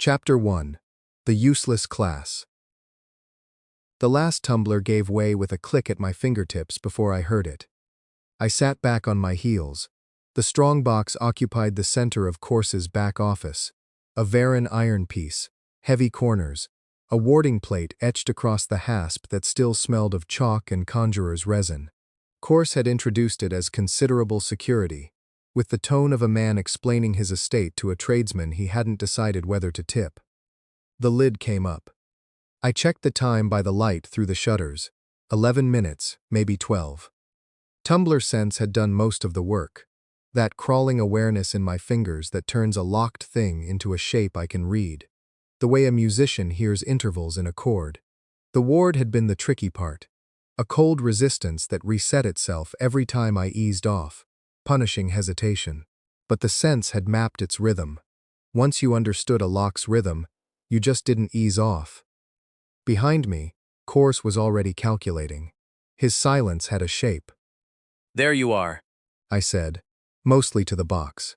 Chapter 1. The Useless Class. The last tumbler gave way with a click at my fingertips before I heard it. I sat back on my heels. The strong box occupied the center of Course's back office. A Varan iron piece, heavy corners, a warding plate etched across the hasp that still smelled of chalk and conjurer's resin. Course had introduced it as considerable security, with the tone of a man explaining his estate to a tradesman he hadn't decided whether to tip. The lid came up. I checked the time by the light through the shutters. 11 minutes, maybe 12. Tumbler sense had done most of the work. That crawling awareness in my fingers that turns a locked thing into a shape I can read. The way a musician hears intervals in a chord. The ward had been the tricky part. A cold resistance that reset itself every time I eased off, punishing hesitation. But the sense had mapped its rhythm. Once you understood a lock's rhythm, you just didn't ease off. Behind me, Course was already calculating. His silence had a shape. "There you are," I said, mostly to the box.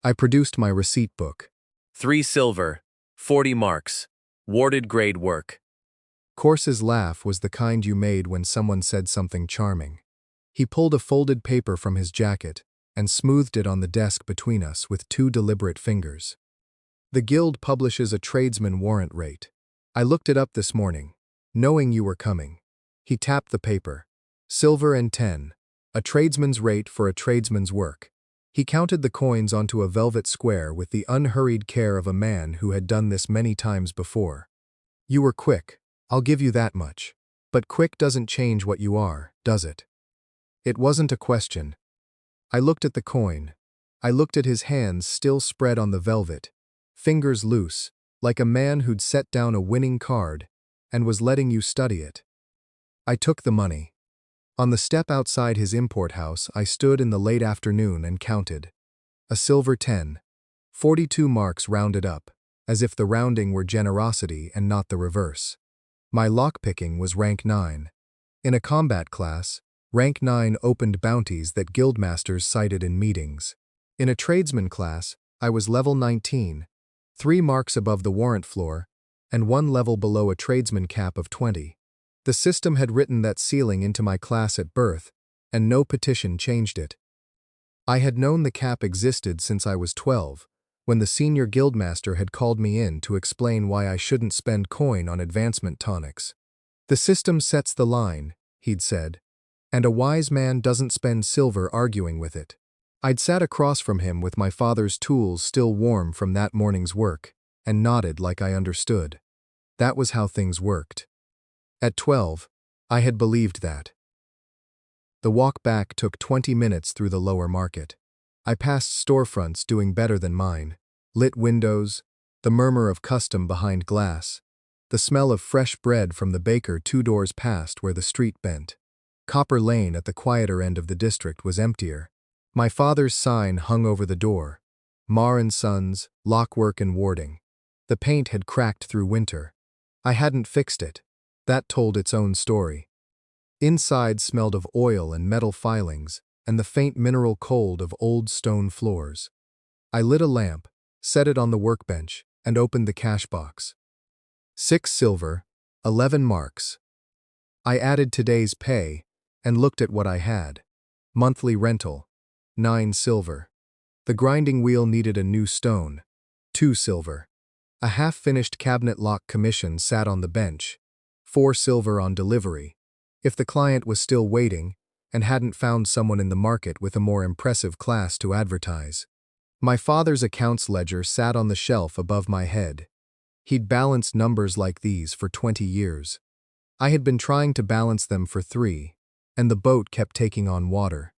I produced my receipt book. 3 silver, 40 marks, warded grade work. Course's laugh was the kind you made when someone said something charming. He pulled a folded paper from his jacket and smoothed it on the desk between us with 2 deliberate fingers. The guild publishes a tradesman warrant rate. I looked it up this morning, knowing you were coming. He tapped the paper. Silver and 10, a tradesman's rate for a tradesman's work. He counted the coins onto a velvet square with the unhurried care of a man who had done this many times before. You were quick, I'll give you that much. But quick doesn't change what you are, does it? It wasn't a question. I looked at the coin. I looked at his hands still spread on the velvet, fingers loose, like a man who'd set down a winning card and was letting you study it. I took the money. On the step outside his import house, I stood in the late afternoon and counted. A silver 10. 42 marks rounded up, as if the rounding were generosity and not the reverse. My lockpicking was rank 9. In a combat class, rank 9 opened bounties that guildmasters cited in meetings. In a tradesman class, I was level 19, 3 marks above the warrant floor, and 1 level below a tradesman cap of 20. The system had written that ceiling into my class at birth, and no petition changed it. I had known the cap existed since I was 12, when the senior guildmaster had called me in to explain why I shouldn't spend coin on advancement tonics. The system sets the line, he'd said, and a wise man doesn't spend silver arguing with it. I'd sat across from him with my father's tools still warm from that morning's work, and nodded like I understood. That was how things worked. At 12, I had believed that. The walk back took 20 minutes through the lower market. I passed storefronts doing better than mine, lit windows, the murmur of custom behind glass, the smell of fresh bread from the baker 2 doors past where the street bent. Copper Lane at the quieter end of the district was emptier. My father's sign hung over the door. Marr & Sons, lockwork and warding. The paint had cracked through winter. I hadn't fixed it. That told its own story. Inside smelled of oil and metal filings, and the faint mineral cold of old stone floors. I lit a lamp, set it on the workbench, and opened the cash box. 6 silver, 11 marks. I added today's pay, and looked at what I had. Monthly rental, 9 silver. The grinding wheel needed a new stone, 2 silver. A half-finished cabinet lock commission sat on the bench, 4 silver on delivery, if the client was still waiting and hadn't found someone in the market with a more impressive class to advertise. My father's accounts ledger sat on the shelf above my head. He'd balanced numbers like these for 20 years. I had been trying to balance them for 3, and the boat kept taking on water.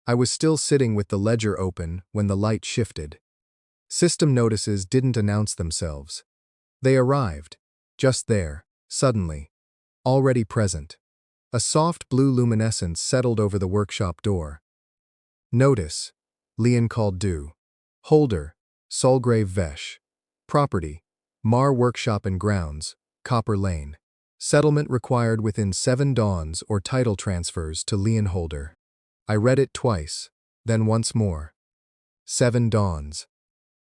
I was still sitting with the ledger open when the light shifted. System notices didn't announce themselves. They arrived, just there. Suddenly, already present. A soft blue luminescence settled over the workshop door. Notice, Lien called due. Holder, Solgrave Vesh. Property, Marr Workshop and Grounds, Copper Lane. Settlement required within 7 dawns or title transfers to Lien holder. I read it twice, then once more. 7 dawns.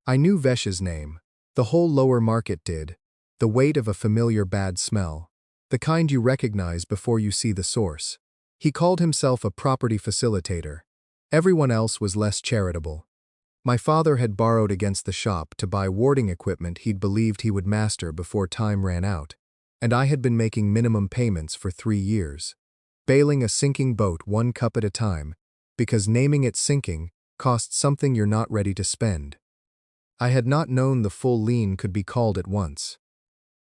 I knew Vesh's name, The whole lower market did. The weight of a familiar bad smell. The kind you recognize before you see the source. He called himself a property facilitator. Everyone else was less charitable. My father had borrowed against the shop to buy warding equipment he'd believed he would master before time ran out, and I had been making minimum payments for 3 years. Bailing a sinking boat 1 cup at a time, because naming it sinking costs something you're not ready to spend. I had not known the full lien could be called at once.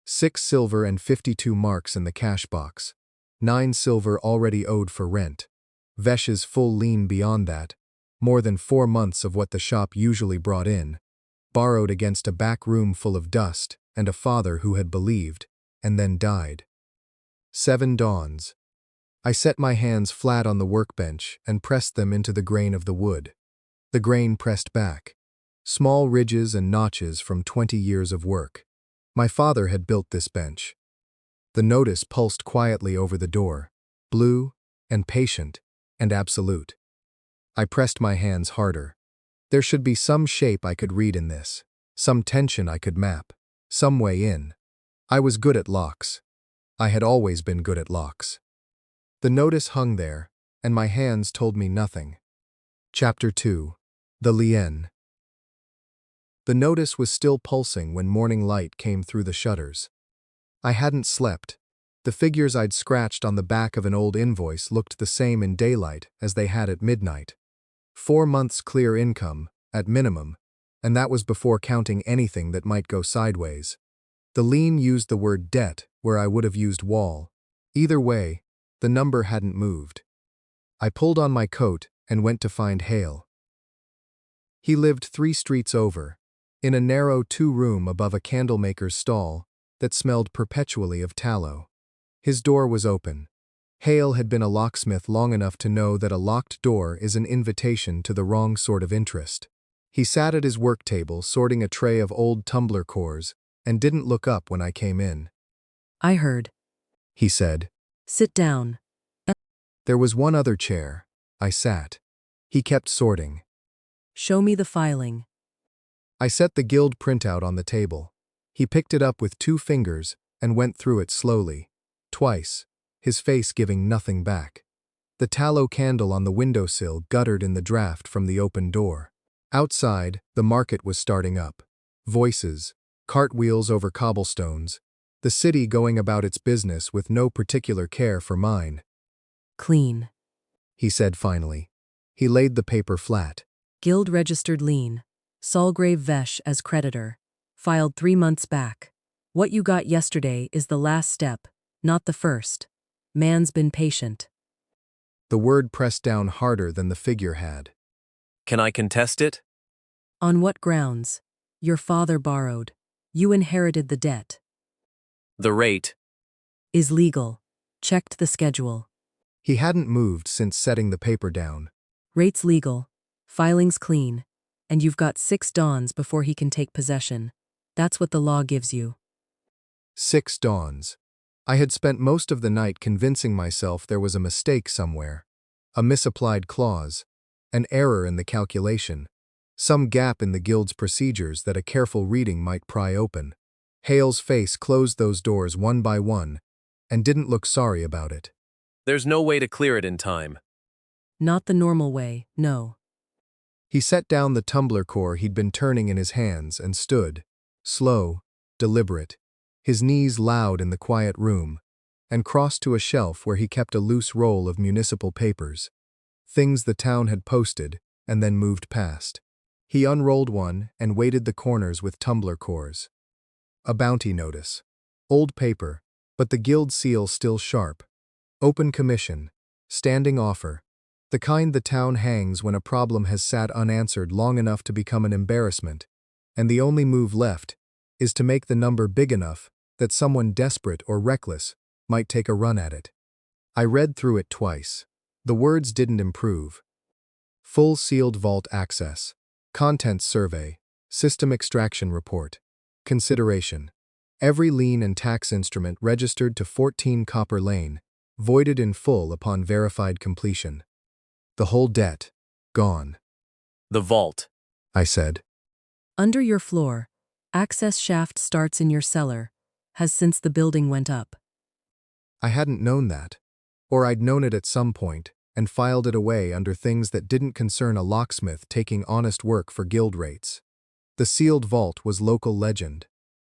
6 silver and 52 marks in the cash box. 9 silver already owed for rent. Vesh's full lien beyond that. More than 4 months of what the shop usually brought in. Borrowed against a back room full of dust and a father who had believed, and then died. 7 dawns. I set my hands flat on the workbench and pressed them into the grain of the wood. The grain pressed back. Small ridges and notches from 20 years of work. My father had built this bench. The notice pulsed quietly over the door, blue and patient and absolute. I pressed my hands harder. There should be some shape I could read in this, some tension I could map, some way in. I was good at locks. I had always been good at locks. The notice hung there, and my hands told me nothing. Chapter 2. The Lien. The notice was still pulsing when morning light came through the shutters. I hadn't slept. The figures I'd scratched on the back of an old invoice looked the same in daylight as they had at midnight. 4 months clear income, at minimum, and that was before counting anything that might go sideways. The lien used the word debt where I would have used wall. Either way, the number hadn't moved. I pulled on my coat and went to find Hale. He lived 3 streets over, in a narrow 2-room above a candlemaker's stall that smelled perpetually of tallow. His door was open. Hale had been a locksmith long enough to know that a locked door is an invitation to the wrong sort of interest. He sat at his work table sorting a tray of old Tumbler cores and didn't look up when I came in. "I heard," he said. "Sit down." There was one other chair. I sat. He kept sorting. "Show me the filing." I set the guild printout on the table. He picked it up with 2 fingers and went through it slowly. Twice, his face giving nothing back. The tallow candle on the windowsill guttered in the draft from the open door. Outside, the market was starting up. Voices, cartwheels over cobblestones, the city going about its business with no particular care for mine. "Clean," he said finally. He laid the paper flat. "Guild registered lien. Salgrave Vesh as creditor. Filed 3 months back. What you got yesterday is the last step, not the first. Man's been patient." The word pressed down harder than the figure had. Can I contest it? "On what grounds? Your father borrowed. You inherited the debt. The rate. Is legal. Checked the schedule. He hadn't moved since setting the paper down. Rate's legal. Filing's clean. And you've got 6 dawns before he can take possession. That's what the law gives you." 6 dawns. I had spent most of the night convincing myself there was a mistake somewhere. A misapplied clause. An error in the calculation. Some gap in the guild's procedures that a careful reading might pry open. Hale's face closed those doors one by one, and didn't look sorry about it. There's no way to clear it in time. "Not the normal way, no." He set down the tumbler core he'd been turning in his hands and stood, slow, deliberate, his knees loud in the quiet room, and crossed to a shelf where he kept a loose roll of municipal papers. Things the town had posted, and then moved past. He unrolled one and weighted the corners with tumbler cores. A bounty notice. Old paper, but the guild seal still sharp. Open commission. Standing offer. The kind the town hangs when a problem has sat unanswered long enough to become an embarrassment, and the only move left is to make the number big enough that someone desperate or reckless might take a run at it. I read through it twice. The words didn't improve. Full sealed vault access. Contents survey. System extraction report. Consideration. Every lien and tax instrument registered to 14 Copper Lane, voided in full upon verified completion. The whole debt, gone. The vault. I said. "Under your floor. Access shaft starts in your cellar. Has since the building went up. I hadn't known that. Or I'd known it at some point, and filed it away under things that didn't concern a locksmith taking honest work for guild rates. The sealed vault was local legend.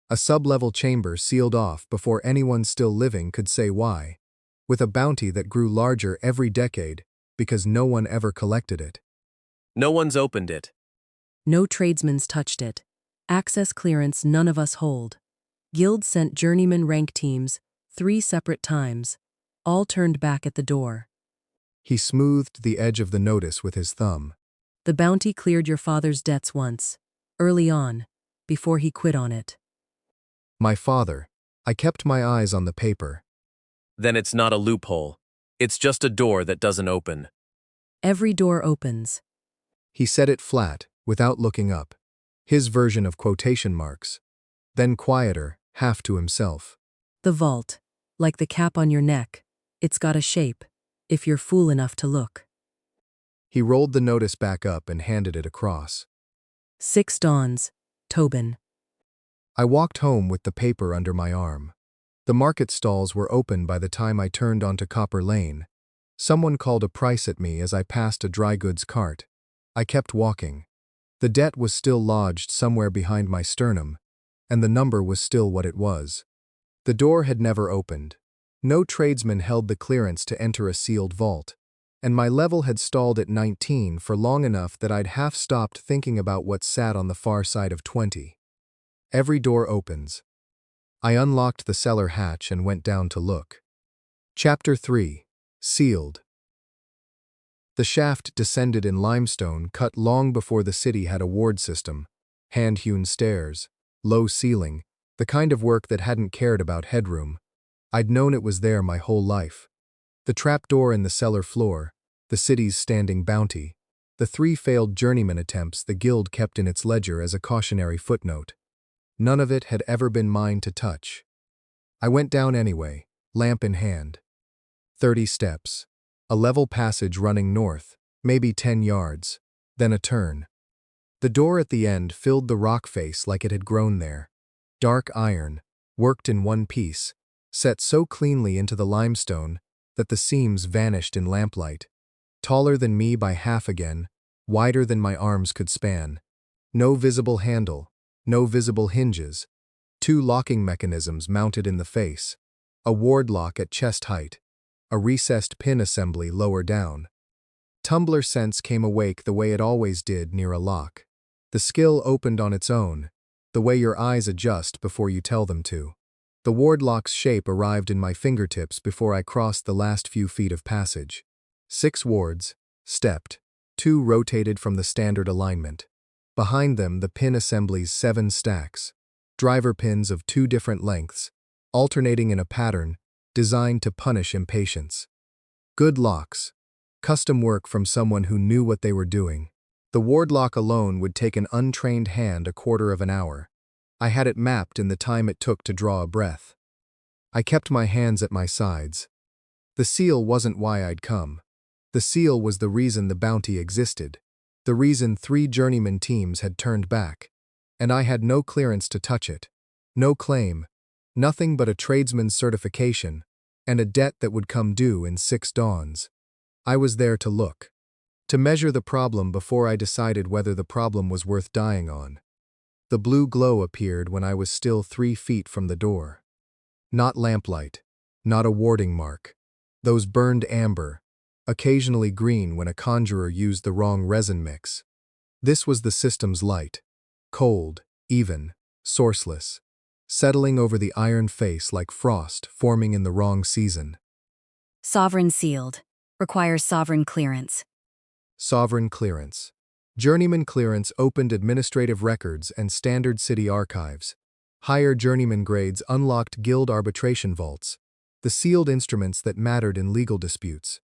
A sub-level chamber sealed off before anyone still living could say why, with a bounty that grew larger every decade because no one ever collected it. No one's opened it. No tradesmen's touched it. Access clearance none of us hold. Guild sent journeyman rank teams 3 separate times. All turned back at the door. He smoothed the edge of the notice with his thumb. The bounty cleared your father's debts once, early on, before he quit on it. My father. I kept my eyes on the paper. Then it's not a loophole. It's just a door that doesn't open. Every door opens. He said it flat, without looking up. His version of quotation marks. Then quieter, half to himself. The vault, like the cap on your neck, it's got a shape, if you're fool enough to look. He rolled the notice back up and handed it across. 6 dawns, Tobin. I walked home with the paper under my arm. The market stalls were open by the time I turned onto Copper Lane. Someone called a price at me as I passed a dry goods cart. I kept walking. The debt was still lodged somewhere behind my sternum, and the number was still what it was. The door had never opened. No tradesman held the clearance to enter a sealed vault, and my level had stalled at 19 for long enough that I'd half stopped thinking about what sat on the far side of 20. Every door opens. I unlocked the cellar hatch and went down to look. Chapter 3. Sealed. The shaft descended in limestone cut long before the city had a ward system, hand-hewn stairs, low ceiling, the kind of work that hadn't cared about headroom. I'd known it was there my whole life. The trapdoor in the cellar floor, the city's standing bounty, the 3 failed journeyman attempts the guild kept in its ledger as a cautionary footnote. None of it had ever been mine to touch. I went down anyway, lamp in hand. 30 steps. A level passage running north, maybe 10 yards, then a turn. The door at the end filled the rock face like it had grown there. Dark iron, worked in one piece, set so cleanly into the limestone that the seams vanished in lamplight. Taller than me by half again, wider than my arms could span. No visible handle, no visible hinges. 2 locking mechanisms mounted in the face. A ward lock at chest height. A recessed pin assembly lower down. Tumbler sense came awake the way it always did near a lock. The skill opened on its own, the way your eyes adjust before you tell them to. The ward lock's shape arrived in my fingertips before I crossed the last few feet of passage. 6 wards, stepped, 2 rotated from the standard alignment. Behind them the pin assembly's 7 stacks, driver pins of 2 different lengths, alternating in a pattern designed to punish impatience. Good locks. Custom work from someone who knew what they were doing. The ward lock alone would take an untrained hand a quarter of an hour. I had it mapped in the time it took to draw a breath. I kept my hands at my sides. The seal wasn't why I'd come. The seal was the reason the bounty existed. The reason 3 journeyman teams had turned back. And I had no clearance to touch it. No claim. Nothing but a tradesman's certification, and a debt that would come due in 6 dawns. I was there to look. To measure the problem before I decided whether the problem was worth dying on. The blue glow appeared when I was still 3 feet from the door. Not lamplight. Not a warding mark. Those burned amber, occasionally green when a conjurer used the wrong resin mix. This was the system's light. Cold, even, sourceless. Settling over the iron face like frost forming in the wrong season. Sovereign sealed. Requires sovereign clearance. Sovereign clearance. Journeyman clearance opened administrative records and standard city archives. Higher journeyman grades unlocked guild arbitration vaults, the sealed instruments that mattered in legal disputes.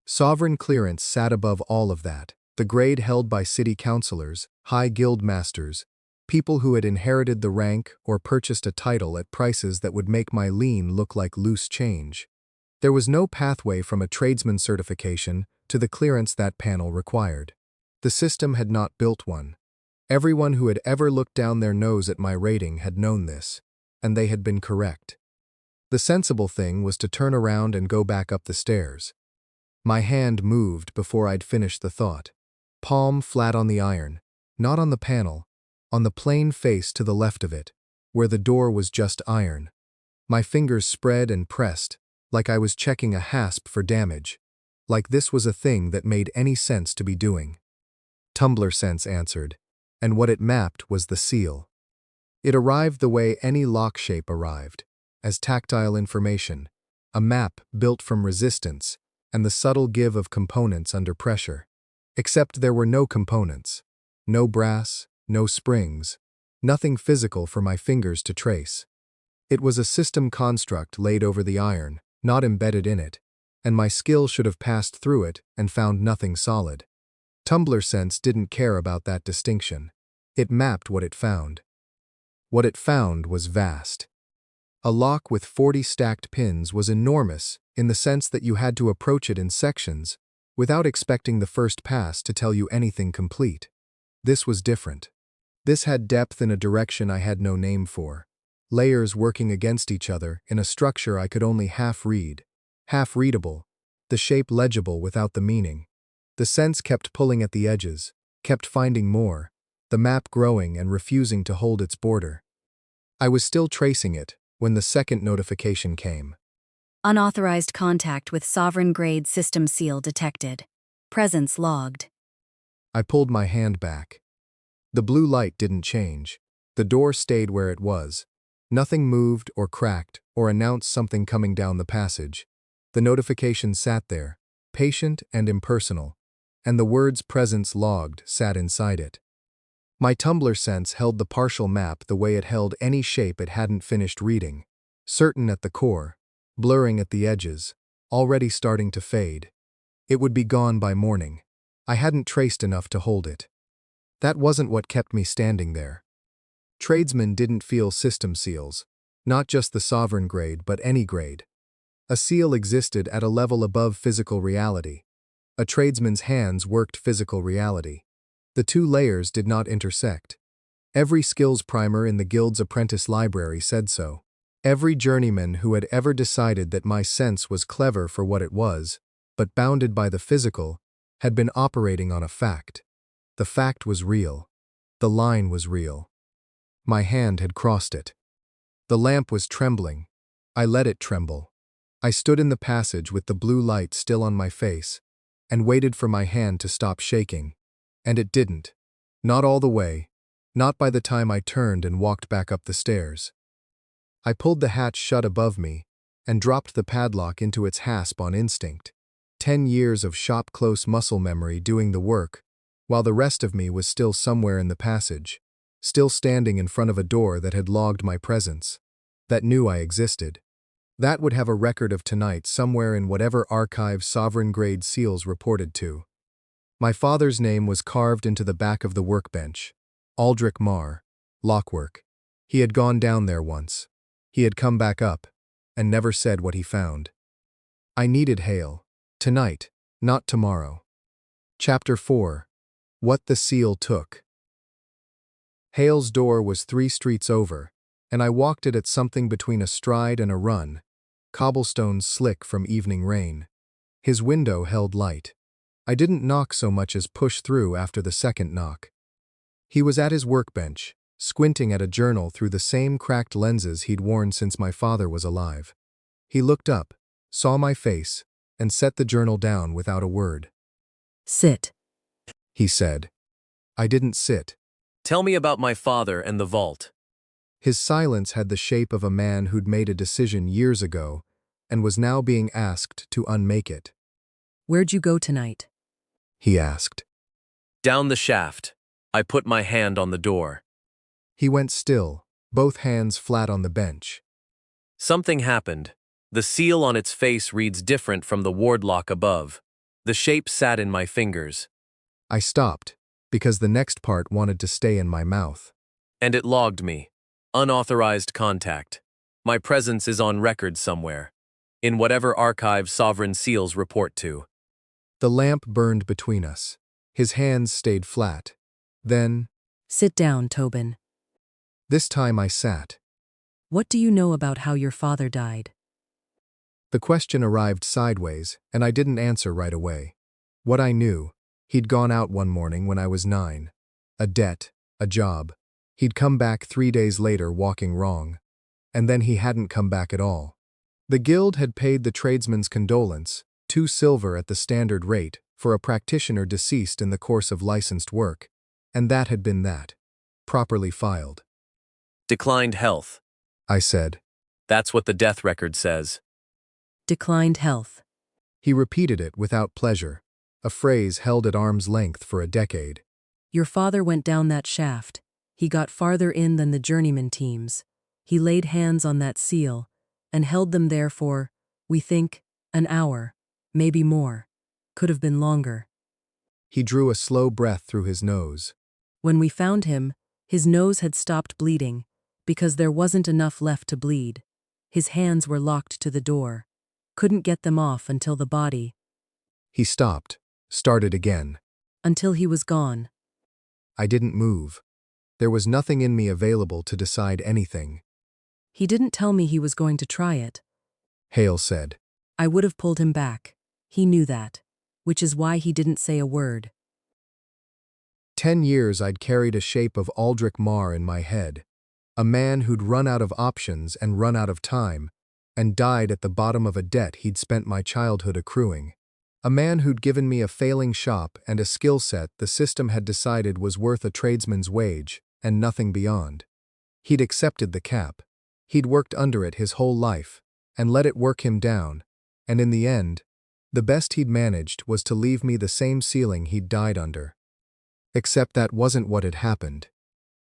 Sovereign clearance sat above all of that, the grade held by city councilors, high guild masters, people who had inherited the rank or purchased a title at prices that would make my lien look like loose change. There was no pathway from a tradesman certification to the clearance that panel required. The system had not built one. Everyone who had ever looked down their nose at my rating had known this, and they had been correct. The sensible thing was to turn around and go back up the stairs. My hand moved before I'd finished the thought. Palm flat on the iron, not on the panel, on the plain face to the left of it, where the door was just iron. My fingers spread and pressed, like I was checking a hasp for damage, like this was a thing that made any sense to be doing. Tumbler sense answered, and what it mapped was the seal. It arrived the way any lock shape arrived, as tactile information, a map built from resistance and the subtle give of components under pressure. Except there were no components, no brass, no springs, nothing physical for my fingers to trace. It was a system construct laid over the iron, not embedded in it, and my skill should have passed through it and found nothing solid. Tumbler sense didn't care about that distinction. It mapped what it found. What it found was vast. A lock with 40 stacked pins was enormous in the sense that you had to approach it in sections without expecting the first pass to tell you anything complete. This was different. This had depth in a direction I had no name for. Layers working against each other in a structure I could only half read. Half readable, the shape legible without the meaning. The sense kept pulling at the edges, kept finding more, the map growing and refusing to hold its border. I was still tracing it when the second notification came. Unauthorized contact with sovereign-grade system seal detected. Presence logged. I pulled my hand back. The blue light didn't change. The door stayed where it was. Nothing moved or cracked or announced something coming down the passage. The notification sat there, patient and impersonal, and the words "presence logged" sat inside it. My Tumbler sense held the partial map the way it held any shape it hadn't finished reading, certain at the core, blurring at the edges, already starting to fade. It would be gone by morning. I hadn't traced enough to hold it. That wasn't what kept me standing there. Tradesmen didn't feel system seals, not just the sovereign grade but any grade. A seal existed at a level above physical reality. A tradesman's hands worked physical reality. The two layers did not intersect. Every skills primer in the guild's apprentice library said so. Every journeyman who had ever decided that my sense was clever for what it was, but bounded by the physical, had been operating on a fact. The fact was real. The line was real. My hand had crossed it. The lamp was trembling. I let it tremble. I stood in the passage with the blue light still on my face, and waited for my hand to stop shaking. And it didn't. Not all the way. Not by the time I turned and walked back up the stairs. I pulled the hatch shut above me and dropped the padlock into its hasp on instinct. 10 years of shop-close muscle memory doing the work, while the rest of me was still somewhere in the passage, still standing in front of a door that had logged my presence, that knew I existed. That would have a record of tonight somewhere in whatever archive sovereign-grade seals reported to. My father's name was carved into the back of the workbench. Tobin Marr, lockwork. He had gone down there once. He had come back up, and never said what he found. I needed Hale. Tonight, not tomorrow. Chapter 4. What the Seal Took. Hale's door was 3 streets over, and I walked it at something between a stride and a run, cobblestones slick from evening rain. His window held light. I didn't knock so much as push through after the second knock. He was at his workbench, squinting at a journal through the same cracked lenses he'd worn since my father was alive. He looked up, saw my face, and set the journal down without a word. Sit. He said. I didn't sit. Tell me about my father and the vault. His silence had the shape of a man who'd made a decision years ago and was now being asked to unmake it. Where'd you go tonight? He asked. Down the shaft. I put my hand on the door. He went still, both hands flat on the bench. Something happened. The seal on its face reads different from the ward lock above. The shape sat in my fingers. I stopped, because the next part wanted to stay in my mouth. And it logged me. Unauthorized contact. My presence is on record somewhere. In whatever archive sovereign seals report to. The lamp burned between us. His hands stayed flat. Then, Sit down, Tobin. This time I sat. What do you know about how your father died? The question arrived sideways, and I didn't answer right away. What I knew, he'd gone out one morning when I was 9. A debt, a job. He'd come back 3 days later walking wrong. And then he hadn't come back at all. The guild had paid the tradesman's condolence, 2 silver at the standard rate, for a practitioner deceased in the course of licensed work, and that had been that. Properly filed. Declined health. I said. That's what the death record says. Declined health. He repeated it without pleasure, a phrase held at arm's length for a decade. Your father went down that shaft. He got farther in than the journeyman teams. He laid hands on that seal, and held them there for, we think, an hour, maybe more. Could have been longer. He drew a slow breath through his nose. When we found him, his nose had stopped bleeding, because there wasn't enough left to bleed. His hands were locked to the door. Couldn't get them off until the body. He stopped, started again. Until he was gone. I didn't move. There was nothing in me available to decide anything. He didn't tell me he was going to try it. Hale said. I would have pulled him back. He knew that. Which is why he didn't say a word. 10 years I'd carried a shape of Aldrich Marr in my head. A man who'd run out of options and run out of time, and died at the bottom of a debt he'd spent my childhood accruing. A man who'd given me a failing shop and a skill set the system had decided was worth a tradesman's wage, and nothing beyond. He'd accepted the cap. He'd worked under it his whole life, and let it work him down, and in the end, the best he'd managed was to leave me the same ceiling he'd died under. Except that wasn't what had happened.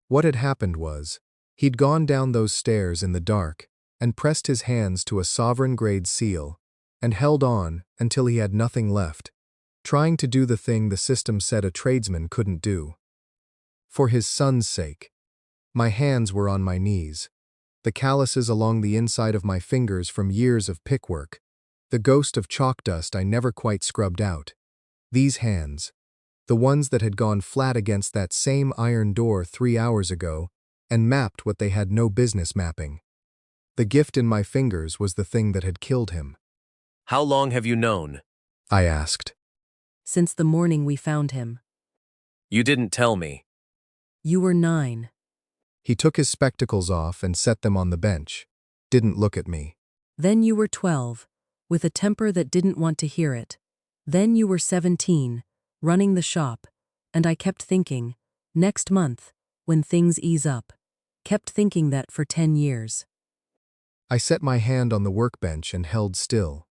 What had happened was, he'd gone down those stairs in the dark, and pressed his hands to a sovereign-grade seal, and held on until he had nothing left, trying to do the thing the system said a tradesman couldn't do. For his son's sake. My hands were on my knees, the calluses along the inside of my fingers from years of pickwork, the ghost of chalk dust I never quite scrubbed out. These hands, the ones that had gone flat against that same iron door 3 hours ago and mapped what they had no business mapping. The gift in my fingers was the thing that had killed him. How long have you known? I asked. Since the morning we found him. You didn't tell me. You were 9. He took his spectacles off and set them on the bench. Didn't look at me. Then you were 12, with a temper that didn't want to hear it. Then you were 17, running the shop, and I kept thinking, next month, when things ease up. Kept thinking that for 10 years. I set my hand on the workbench and held still.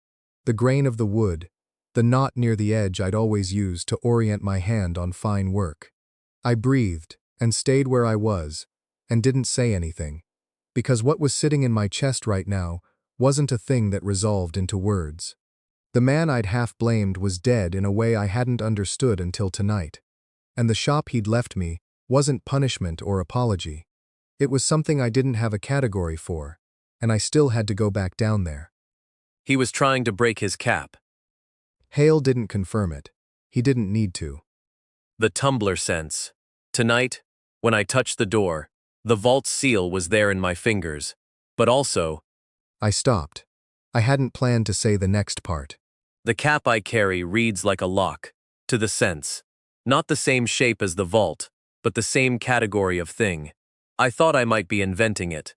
The grain of the wood, the knot near the edge I'd always used to orient my hand on fine work. I breathed and stayed where I was and didn't say anything, because what was sitting in my chest right now wasn't a thing that resolved into words. The man I'd half blamed was dead in a way I hadn't understood until tonight, and the shop he'd left me wasn't punishment or apology. It was something I didn't have a category for, and I still had to go back down there. He was trying to break his cap. Hale didn't confirm it. He didn't need to. The Tumbler sense. Tonight, when I touched the door, the vault seal was there in my fingers, but also, I stopped. I hadn't planned to say the next part. the cap I carry reads like a lock, to the sense. Not the same shape as the vault, but the same category of thing. I thought I might be inventing it.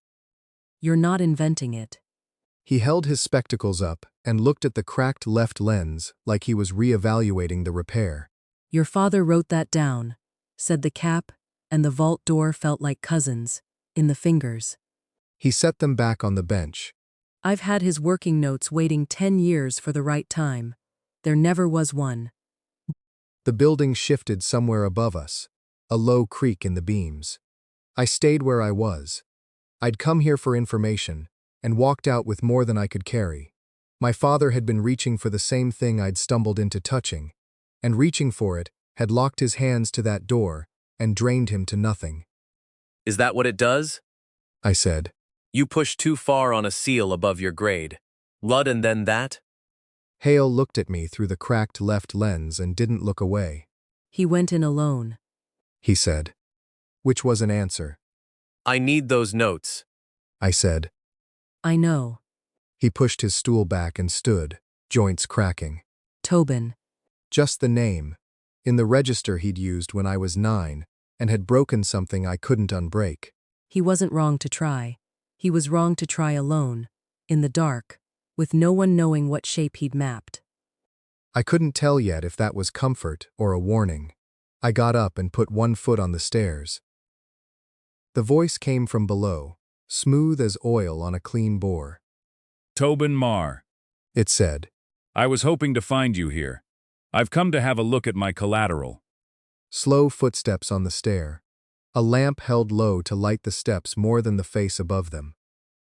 You're not inventing it. He held his spectacles up and looked at the cracked left lens like he was re-evaluating the repair. Your father wrote that down, said the cap, and the vault door felt like cousins, in the fingers. He set them back on the bench. I've had his working notes waiting 10 years for the right time. There never was one. The building shifted somewhere above us, a low creak in the beams. I stayed where I was. I'd come here for information, and walked out with more than I could carry. My father had been reaching for the same thing I'd stumbled into touching, and reaching for it had locked his hands to that door and drained him to nothing. Is that what it does? I said. You push too far on a seal above your grade. Blood and then that? Hale looked at me through the cracked left lens and didn't look away. He went in alone. He said. which was an answer. I need those notes. I said. I know. He pushed his stool back and stood, joints cracking. Tobin. Just the name. In the register he'd used when I was 9, and had broken something I couldn't unbreak. He wasn't wrong to try. He was wrong to try alone, in the dark, with no one knowing what shape he'd mapped. I couldn't tell yet if that was comfort or a warning. I got up and put one foot on the stairs. The voice came from below, smooth as oil on a clean bore. Tobin Marr. It said. I was hoping to find you here. I've come to have a look at my collateral. Slow footsteps on the stair. A lamp held low to light the steps more than the face above them.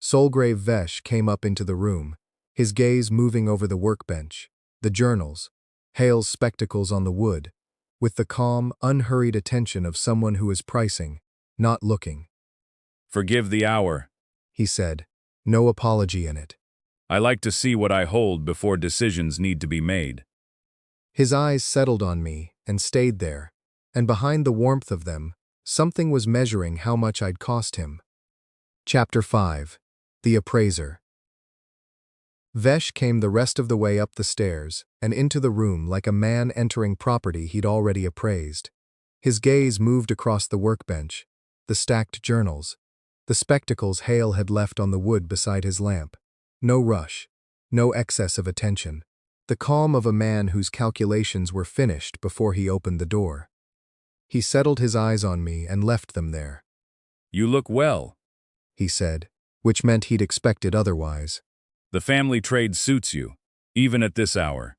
Soulgrave Vesh came up into the room, his gaze moving over the workbench, the journals, Hale's spectacles on the wood, with the calm, unhurried attention of someone who is pricing, not looking. Forgive the hour, He said, no apology in it. I like to see what I hold before decisions need to be made. His eyes settled on me and stayed there, and behind the warmth of them, something was measuring how much I'd cost him. Chapter 5. The Appraiser. Vesh came the rest of the way up the stairs and into the room like a man entering property he'd already appraised. His gaze moved across the workbench, the stacked journals, the spectacles Hale had left on the wood beside his lamp. No rush, no excess of attention. The calm of a man whose calculations were finished before he opened the door. He settled his eyes on me and left them there. You look well, He said, which meant he'd expected otherwise. The family trade suits you, even at this hour.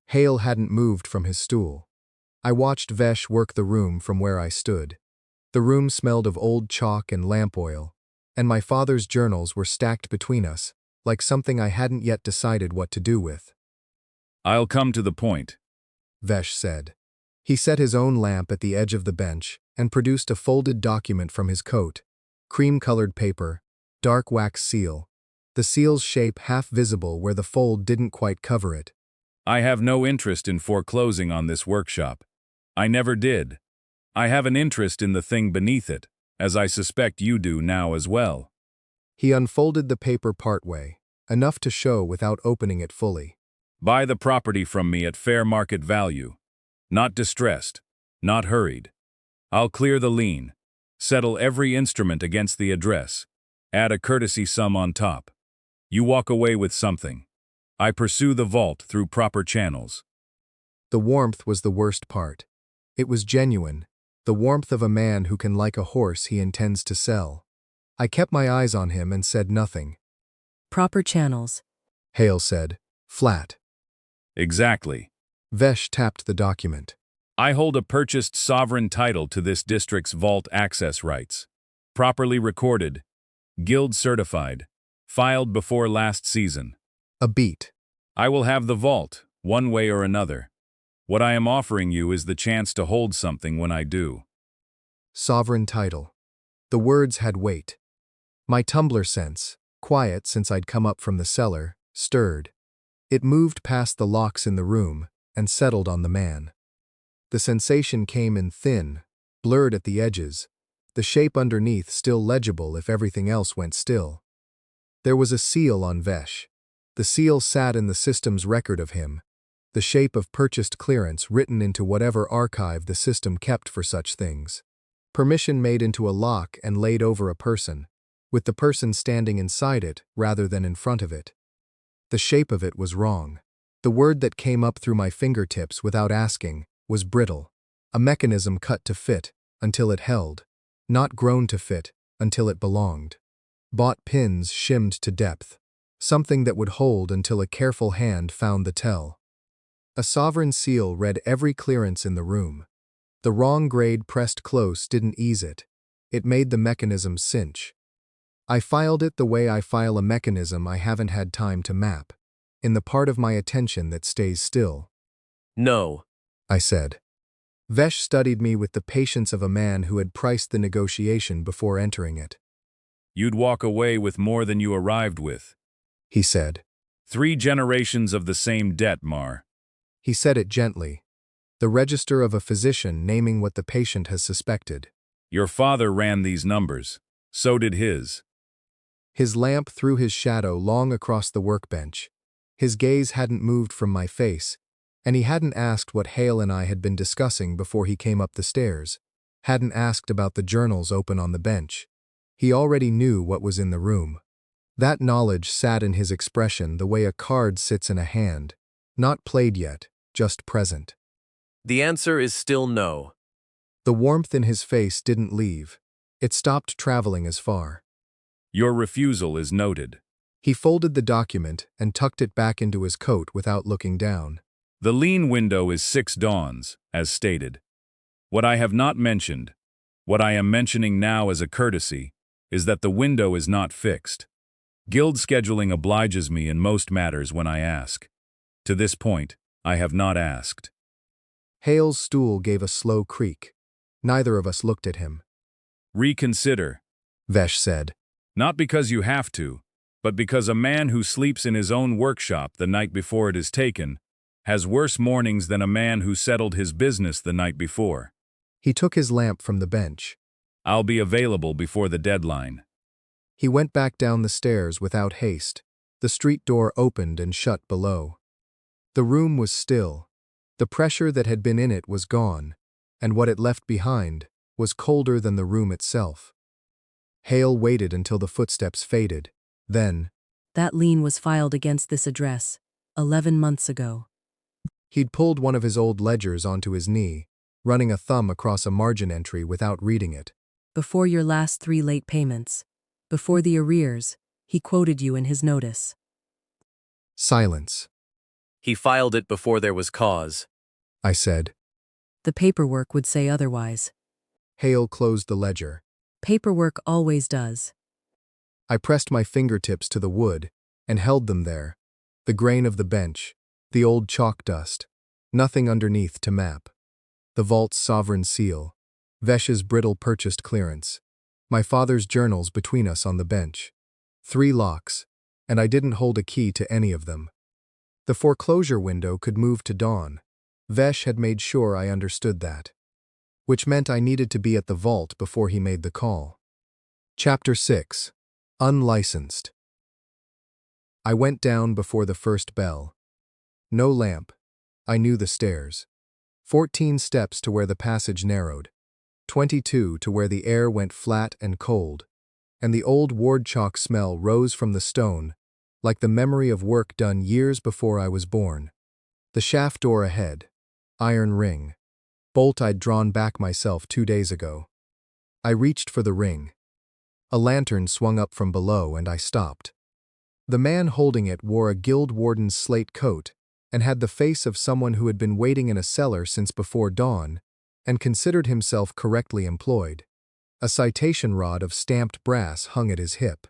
Hale hadn't moved from his stool. I watched Vesh work the room from where I stood. The room smelled of old chalk and lamp oil, and my father's journals were stacked between us, like something I hadn't yet decided what to do with. I'll come to the point, Vesh said. He set his own lamp at the edge of the bench and produced a folded document from his coat, cream-colored paper, dark wax seal, the seal's shape half visible where the fold didn't quite cover it. I have no interest in foreclosing on this workshop. I never did. I have an interest in the thing beneath it, as I suspect you do now as well. He unfolded the paper partway, enough to show without opening it fully. Buy the property from me at fair market value. Not distressed, not hurried. I'll clear the lien, settle every instrument against the address, add a courtesy sum on top. You walk away with something. I pursue the vault through proper channels. The warmth was the worst part. It was genuine, the warmth of a man who can like a horse he intends to sell. I kept my eyes on him and said nothing. Proper channels. Hale said, flat. Exactly. Vesh tapped the document. I hold a purchased sovereign title to this district's vault access rights. Properly recorded, guild certified, filed before last season. A beat. I will have the vault, one way or another. What I am offering you is the chance to hold something when I do. Sovereign title. The words had weight. My Tumbler sense, quiet since I'd come up from the cellar, stirred. It moved past the locks in the room and settled on the man. The sensation came in thin, blurred at the edges, the shape underneath still legible if everything else went still. There was a seal on Vesh. The seal sat in the system's record of him, the shape of purchased clearance written into whatever archive the system kept for such things. Permission made into a lock and laid over a person, with the person standing inside it rather than in front of it. The shape of it was wrong. The word that came up through my fingertips without asking was brittle, a mechanism cut to fit until it held, not grown to fit until it belonged. Bought pins shimmed to depth, something that would hold until a careful hand found the tell. A sovereign seal read every clearance in the room. The wrong grade pressed close didn't ease it. It made the mechanism cinch. I filed it the way I file a mechanism I haven't had time to map, in the part of my attention that stays still. No. I said. Vesh studied me with the patience of a man who had priced the negotiation before entering it. You'd walk away with more than you arrived with, He said. 3 generations of the same debt, Marr. He said it gently, the register of a physician naming what the patient has suspected. Your father ran these numbers. So did his. His lamp threw his shadow long across the workbench. His gaze hadn't moved from my face, and he hadn't asked what Hale and I had been discussing before he came up the stairs, hadn't asked about the journals open on the bench. He already knew what was in the room. That knowledge sat in his expression the way a card sits in a hand, not played yet, just present. The answer is still no. The warmth in his face didn't leave. It stopped traveling as far. Your refusal is noted. He folded the document and tucked it back into his coat without looking down. The Lien window is 6 dawns, as stated. What I have not mentioned, what I am mentioning now as a courtesy, is that the window is not fixed. Guild scheduling obliges me in most matters when I ask. To this point, I have not asked. Hale's stool gave a slow creak. Neither of us looked at him. Reconsider, Vesh said. not because you have to, but because a man who sleeps in his own workshop the night before it is taken has worse mornings than a man who settled his business the night before. He took his lamp from the bench. I'll be available before the deadline. He went back down the stairs without haste. The street door opened and shut below. The room was still. The pressure that had been in it was gone, and what it left behind was colder than the room itself. Hale waited until the footsteps faded. Then, That lien was filed against this address 11 months ago. he'd pulled one of his old ledgers onto his knee, running a thumb across a margin entry without reading it. Before your last 3 late payments, before the arrears, he quoted you in his notice. Silence, He filed it before there was cause. I said. The paperwork would say otherwise. Hale closed the ledger. Paperwork always does. I pressed my fingertips to the wood and held them there. The grain of the bench, the old chalk dust, nothing underneath to map. The vault's sovereign seal, Vesh's brittle purchased clearance, my father's journals between us on the bench. 3 locks, and I didn't hold a key to any of them. The foreclosure window could move to dawn. Vesh had made sure I understood that. Which meant I needed to be at the vault before he made the call. Chapter 6. Unlicensed. I went down before the first bell. No lamp. I knew the stairs. 14 steps to where the passage narrowed. 22 to where the air went flat and cold, and the old ward chalk smell rose from the stone, like the memory of work done years before I was born. The shaft door ahead. Iron ring. Bolt I'd drawn back myself 2 days ago. I reached for the ring. A lantern swung up from below and I stopped. The man holding it wore a guild warden's slate coat and had the face of someone who had been waiting in a cellar since before dawn and considered himself correctly employed. A citation rod of stamped brass hung at his hip.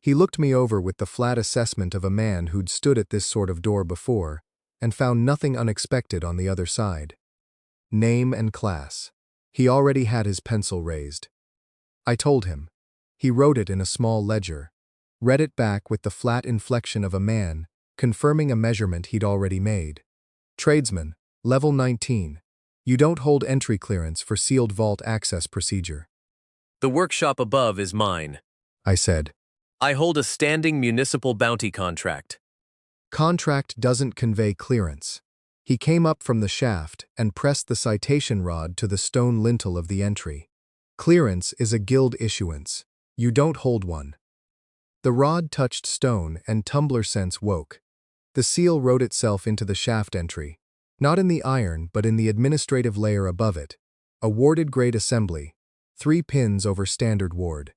He looked me over with the flat assessment of a man who'd stood at this sort of door before and found nothing unexpected on the other side. Name and class. He already had his pencil raised. I told him. He wrote it in a small ledger, read it back with the flat inflection of a man, confirming a measurement he'd already made. Tradesman, level 19. You don't hold entry clearance for sealed vault access procedure. The workshop above is mine. I said. I hold a standing municipal bounty contract. Contract doesn't convey clearance. He came up from the shaft and pressed the citation rod to the stone lintel of the entry. Clearance is a guild issuance. You don't hold one. The rod touched stone and Tumbler sense woke. The seal wrote itself into the shaft entry, not in the iron but in the administrative layer above it. A warded grade assembly, 3 pins over standard ward.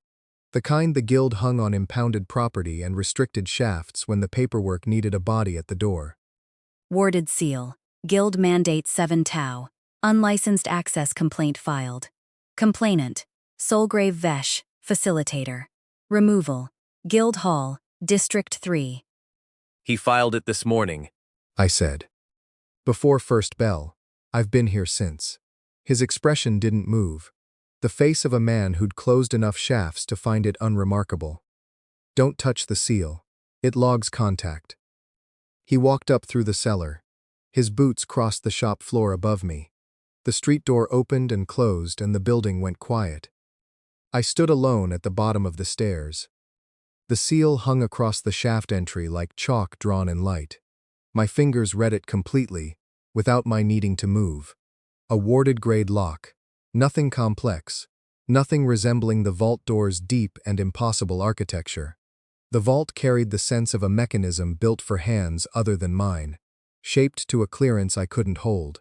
The kind the guild hung on impounded property and restricted shafts when the paperwork needed a body at the door. Warded seal. Guild mandate 7 Tau. Unlicensed access complaint filed. Complainant. Soulgrave Vesh, facilitator. Removal. Guild Hall, District 3. He filed it this morning. I said. Before first bell. I've been here since. His expression didn't move. The face of a man who'd closed enough shafts to find it unremarkable. Don't touch the seal. It logs contact. He walked up through the cellar. His boots crossed the shop floor above me. The street door opened and closed and the building went quiet. I stood alone at the bottom of the stairs. The seal hung across the shaft entry like chalk drawn in light. My fingers read it completely, without my needing to move. A warded grade lock. Nothing complex. Nothing resembling the vault door's deep and impossible architecture. The vault carried the sense of a mechanism built for hands other than mine, shaped to a clearance I couldn't hold.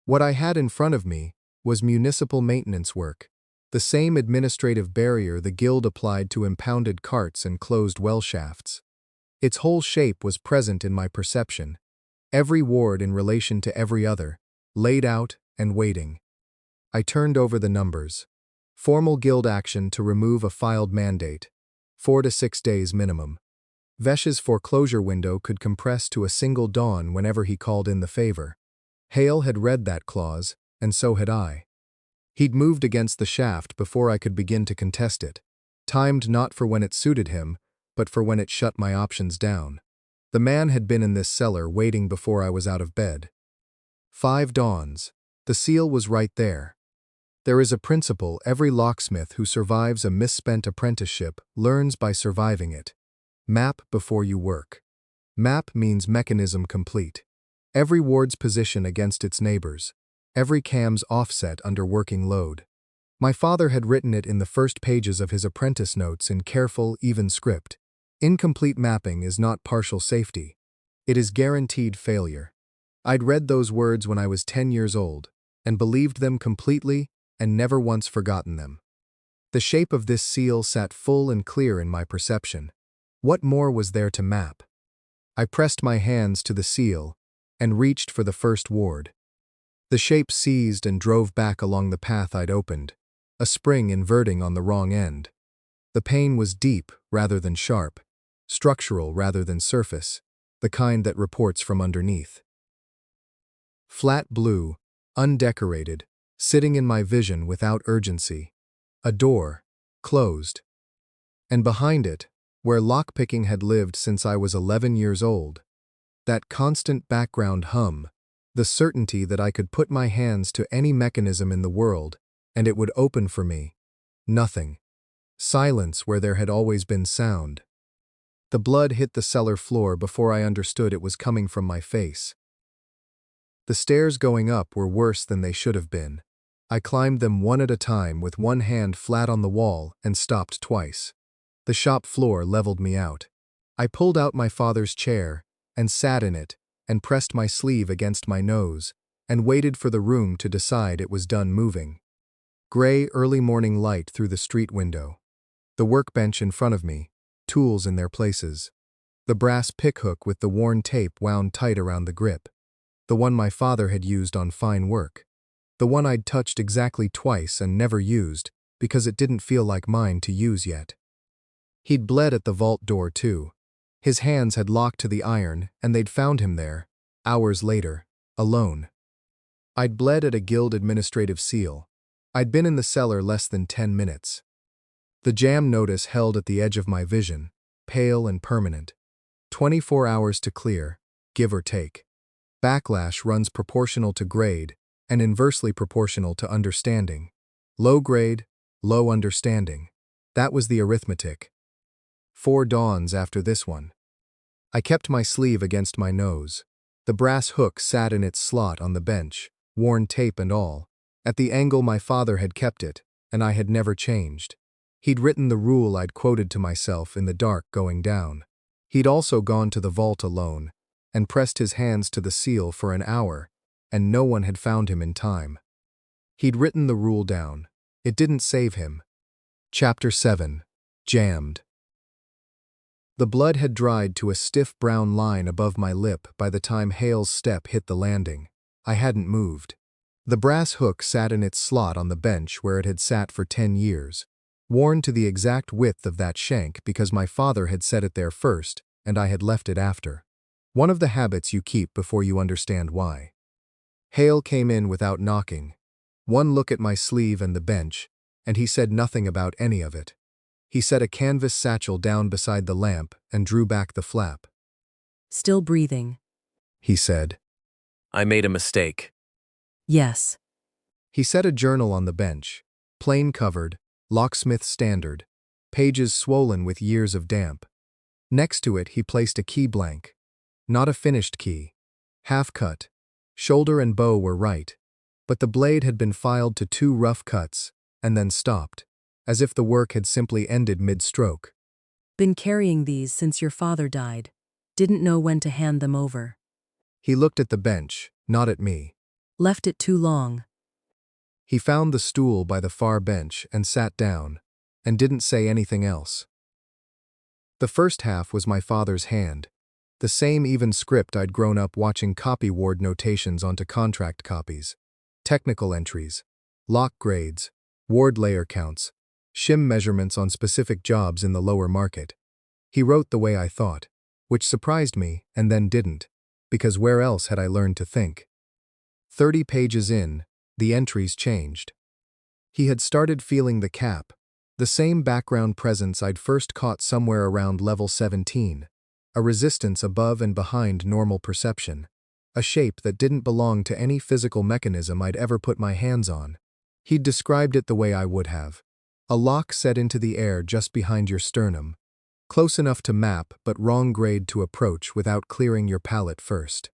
What I had in front of me was municipal maintenance work, the same administrative barrier the guild applied to impounded carts and closed well shafts. Its whole shape was present in my perception, every ward in relation to every other, laid out and waiting. I turned over the numbers. Formal guild action to remove a filed mandate. 4 to 6 days minimum. Vesh's foreclosure window could compress to a single dawn whenever he called in the favor. Hale had read that clause, and so had I. He'd moved against the shaft before I could begin to contest it, timed not for when it suited him, but for when it shut my options down. The man had been in this cellar waiting before I was out of bed. 5 dawns. The seal was right there. There is a principle every locksmith who survives a misspent apprenticeship learns by surviving it. Map before you work. Map means mechanism complete. Every ward's position against its neighbors. Every cam's offset under working load. My father had written it in the first pages of his apprentice notes in careful, even script. Incomplete mapping is not partial safety. It is guaranteed failure. I'd read those words when I was 10 years old, and believed them completely and never once forgotten them. The shape of this seal sat full and clear in my perception. What more was there to map? I pressed my hands to the seal and reached for the first ward. The shape seized and drove back along the path I'd opened, a spring inverting on the wrong end. The pain was deep rather than sharp, structural rather than surface, the kind that reports from underneath. Flat blue, undecorated, sitting in my vision without urgency. A door, closed. And behind it, where lockpicking had lived since I was 11 years old, that constant background hum, the certainty that I could put my hands to any mechanism in the world, and it would open for me. Nothing. Silence where there had always been sound. The blood hit the cellar floor before I understood it was coming from my face. The stairs going up were worse than they should have been. I climbed them one at a time with one hand flat on the wall and stopped twice. The shop floor leveled me out. I pulled out my father's chair and sat in it and pressed my sleeve against my nose and waited for the room to decide it was done moving. Gray early morning light through the street window. The workbench in front of me, tools in their places. The brass pick hook with the worn tape wound tight around the grip. The one my father had used on fine work. The one I'd touched exactly twice and never used because it didn't feel like mine to use yet. He'd bled at the vault door too. His hands had locked to the iron and they'd found him there, hours later, alone. I'd bled at a guild administrative seal. I'd been in the cellar less than 10 minutes. The jam notice held at the edge of my vision, pale and permanent. 24 hours to clear, give or take. Backlash runs proportional to grade and inversely proportional to understanding. Low grade, low understanding. That was the arithmetic. 4 dawns after this one. I kept my sleeve against my nose. The brass hook sat in its slot on the bench, worn tape and all, at the angle my father had kept it, and I had never changed. He'd written the rule I'd quoted to myself in the dark going down. He'd also gone to the vault alone, and pressed his hands to the seal for an hour, and no one had found him in time. He'd written the rule down. It didn't save him. Chapter 7. Jammed. The blood had dried to a stiff brown line above my lip by the time Hale's step hit the landing. I hadn't moved. The brass hook sat in its slot on the bench where it had sat for 10 years, worn to the exact width of that shank because my father had set it there first and I had left it after. One of the habits you keep before you understand why. Hale came in without knocking. One look at my sleeve and the bench, and he said nothing about any of it. He set a canvas satchel down beside the lamp and drew back the flap. Still breathing. He said. I made a mistake. Yes. He set a journal on the bench, plain covered, Locksmith standard, pages swollen with years of damp. Next to it he placed a key blank. Not a finished key. Half cut. Shoulder and bow were right, but the blade had been filed to 2 rough cuts, and then stopped, as if the work had simply ended mid-stroke. Been carrying these since your father died. Didn't know when to hand them over. He looked at the bench, not at me. Left it too long. He found the stool by the far bench and sat down, and didn't say anything else. The first half was my father's hand, the same even script I'd grown up watching copy ward notations onto contract copies, technical entries, lock grades, ward layer counts, shim measurements on specific jobs in the lower market. He wrote the way I thought, which surprised me and then didn't, because where else had I learned to think? 30 pages in, the entries changed. He had started feeling the cap, the same background presence I'd first caught somewhere around level 17, a resistance above and behind normal perception, a shape that didn't belong to any physical mechanism I'd ever put my hands on. He'd described it the way I would have. A lock set into the air just behind your sternum, close enough to map but wrong grade to approach without clearing your palate first.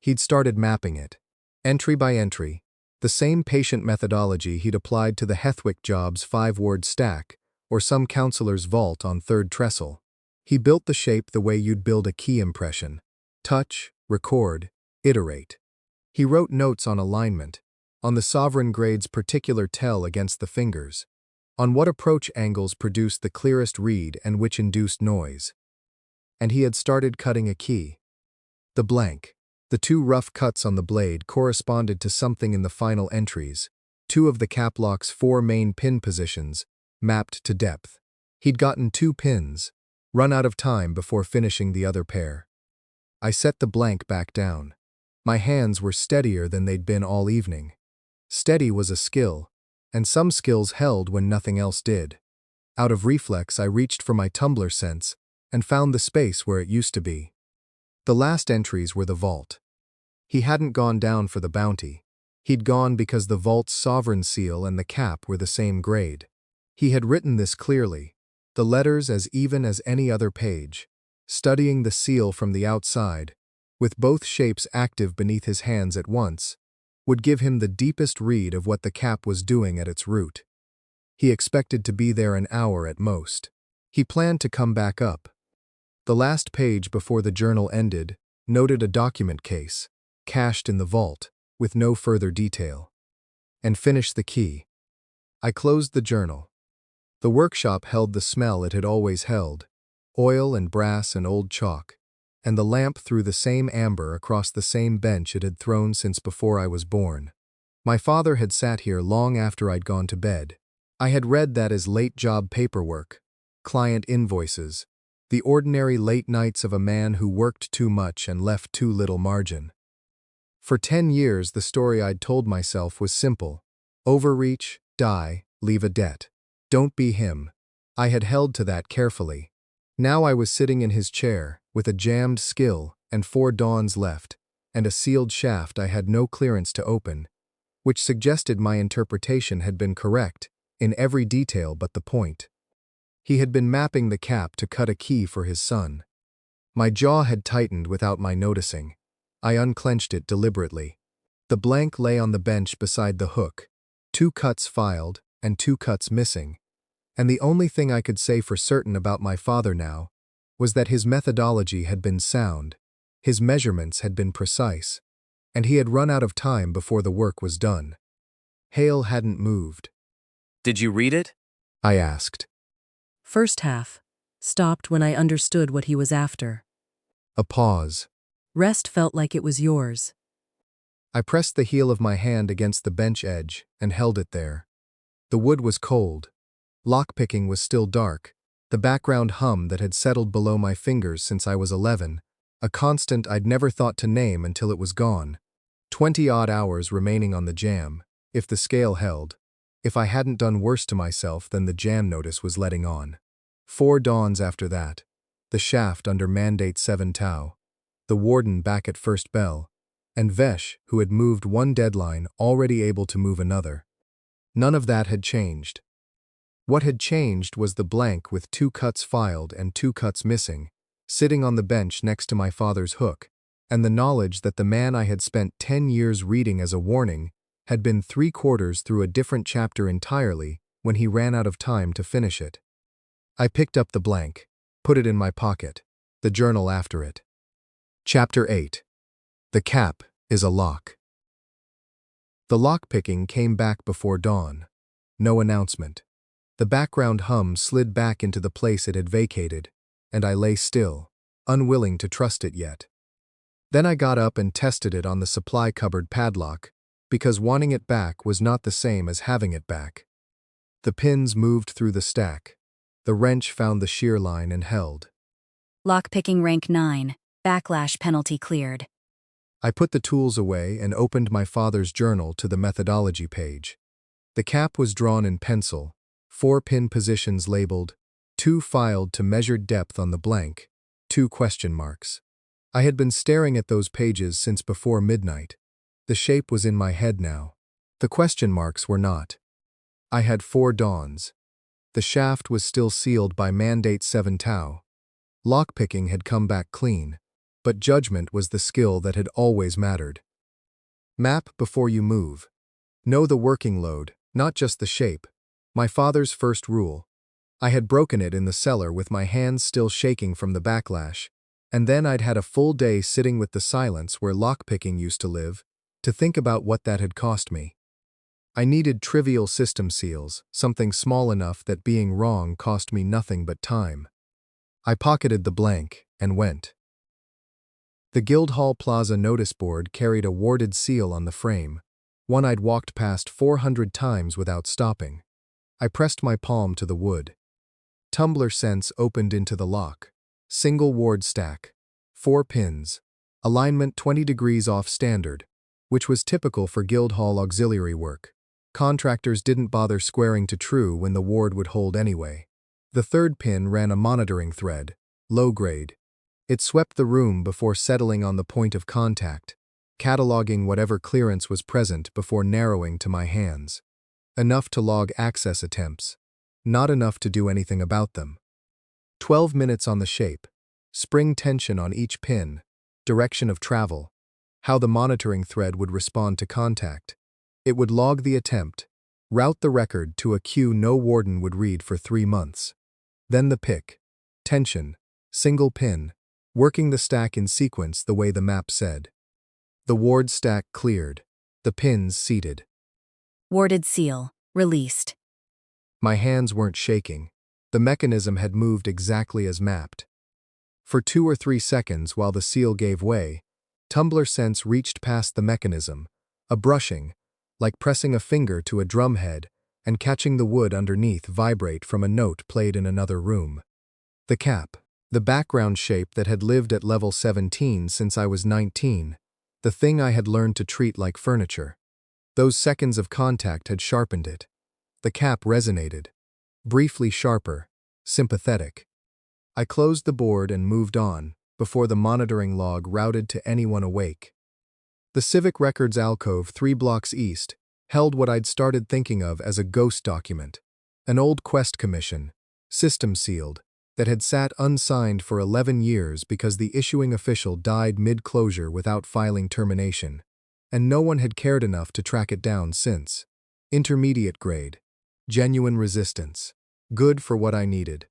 He'd started mapping it, entry by entry, the same patient methodology he'd applied to the Hethwick job's 5-ward stack or some counselor's vault on 3rd trestle. He built the shape the way you'd build a key impression. Touch, record, iterate. He wrote notes on alignment, on the sovereign grade's particular tell against the fingers, on what approach angles produced the clearest read and which induced noise. And he had started cutting a key. The blank. The 2 rough cuts on the blade corresponded to something in the final entries, 2 of the cap lock's 4 main pin positions, mapped to depth. He'd gotten 2 pins, run out of time before finishing the other pair. I set the blank back down. My hands were steadier than they'd been all evening. Steady was a skill, and some skills held when nothing else did. Out of reflex, I reached for my Tumbler sense and found the space where it used to be. The last entries were the vault. He hadn't gone down for the bounty. He'd gone because the vault's sovereign seal and the cap were the same grade. He had written this clearly, the letters as even as any other page, studying the seal from the outside, with both shapes active beneath his hands at once, would give him the deepest read of what the cap was doing at its root. He expected to be there an hour at most. He planned to come back up. The last page before the journal ended noted a document case, cached in the vault, with no further detail. And finished the key. I closed the journal. The workshop held the smell it had always held, oil and brass and old chalk, and the lamp threw the same amber across the same bench it had thrown since before I was born. My father had sat here long after I'd gone to bed. I had read that as late job paperwork, client invoices, the ordinary late nights of a man who worked too much and left too little margin. For 10 years, the story I'd told myself was simple. Overreach, die, leave a debt. Don't be him. I had held to that carefully. Now I was sitting in his chair, with a jammed skill and 4 dawns left, and a sealed shaft I had no clearance to open, which suggested my interpretation had been correct, in every detail but the point. He had been mapping the cap to cut a key for his son. My jaw had tightened without my noticing. I unclenched it deliberately. The blank lay on the bench beside the hook, 2 cuts filed and 2 cuts missing, and the only thing I could say for certain about my father now was that his methodology had been sound, his measurements had been precise, and he had run out of time before the work was done. Hale hadn't moved. Did you read it? I asked. First half. Stopped when I understood what he was after. A pause. Rest felt like it was yours. I pressed the heel of my hand against the bench edge and held it there. The wood was cold. Lockpicking was still dark, the background hum that had settled below my fingers since I was 11, a constant I'd never thought to name until it was gone. 20-odd hours remaining on the jam, if the scale held, if I hadn't done worse to myself than the jam notice was letting on. 4 dawns after that, the shaft under mandate 7 tau, the warden back at first bell, and Vesh, who had moved one deadline, already able to move another. None of that had changed. What had changed was the blank with 2 cuts filed and 2 cuts missing, sitting on the bench next to my father's hook, and the knowledge that the man I had spent 10 years reading as a warning had been 3/4 through a different chapter entirely when he ran out of time to finish it. I picked up the blank, put it in my pocket, the journal after it. Chapter 8. The Cap is a Lock. The lockpicking came back before dawn. No announcement. The background hum slid back into the place it had vacated, and I lay still, unwilling to trust it yet. Then I got up and tested it on the supply cupboard padlock, because wanting it back was not the same as having it back. The pins moved through the stack. The wrench found the shear line and held. Lockpicking rank 9. Backlash penalty cleared. I put the tools away and opened my father's journal to the methodology page. The cap was drawn in pencil, 4 pin positions labeled, 2 filed to measured depth on the blank, 2 question marks. I had been staring at those pages since before midnight. The shape was in my head now. The question marks were not. I had 4 dawns. The shaft was still sealed by Mandate 7 Tau. Lockpicking had come back clean, but judgment was the skill that had always mattered. Map before you move. Know the working load, not just the shape. My father's first rule. I had broken it in the cellar with my hands still shaking from the backlash, and then I'd had a full day sitting with the silence where lockpicking used to live, to think about what that had cost me. I needed trivial system seals, something small enough that being wrong cost me nothing but time. I pocketed the blank and went. The Guildhall Plaza notice board carried a warded seal on the frame, one I'd walked past 400 times without stopping. I pressed my palm to the wood. Tumbler sense opened into the lock. Single ward stack. 4 pins. Alignment 20 degrees off standard, which was typical for Guildhall auxiliary work. Contractors didn't bother squaring to true when the ward would hold anyway. The 3rd pin ran a monitoring thread, low grade. It swept the room before settling on the point of contact, cataloging whatever clearance was present before narrowing to my hands. Enough to log access attempts, not enough to do anything about them. 12 minutes on the shape, spring tension on each pin, direction of travel, how the monitoring thread would respond to contact. It would log the attempt, route the record to a queue no warden would read for 3 months. Then the pick, tension, single pin, working the stack in sequence the way the map said. The ward stack cleared, the pins seated. Warded seal. Released. My hands weren't shaking. The mechanism had moved exactly as mapped. For 2 or 3 seconds while the seal gave way, Tumbler sense reached past the mechanism, a brushing, like pressing a finger to a drumhead and catching the wood underneath vibrate from a note played in another room. The cap, the background shape that had lived at level 17 since I was 19, the thing I had learned to treat like furniture. Those seconds of contact had sharpened it. The cap resonated. Briefly sharper, sympathetic. I closed the board and moved on, before the monitoring log routed to anyone awake. The Civic Records alcove 3 blocks east held what I'd started thinking of as a ghost document, an old quest commission, system sealed, that had sat unsigned for 11 years because the issuing official died mid-closure without filing termination, and no one had cared enough to track it down since. Intermediate grade. Genuine resistance. Good for what I needed.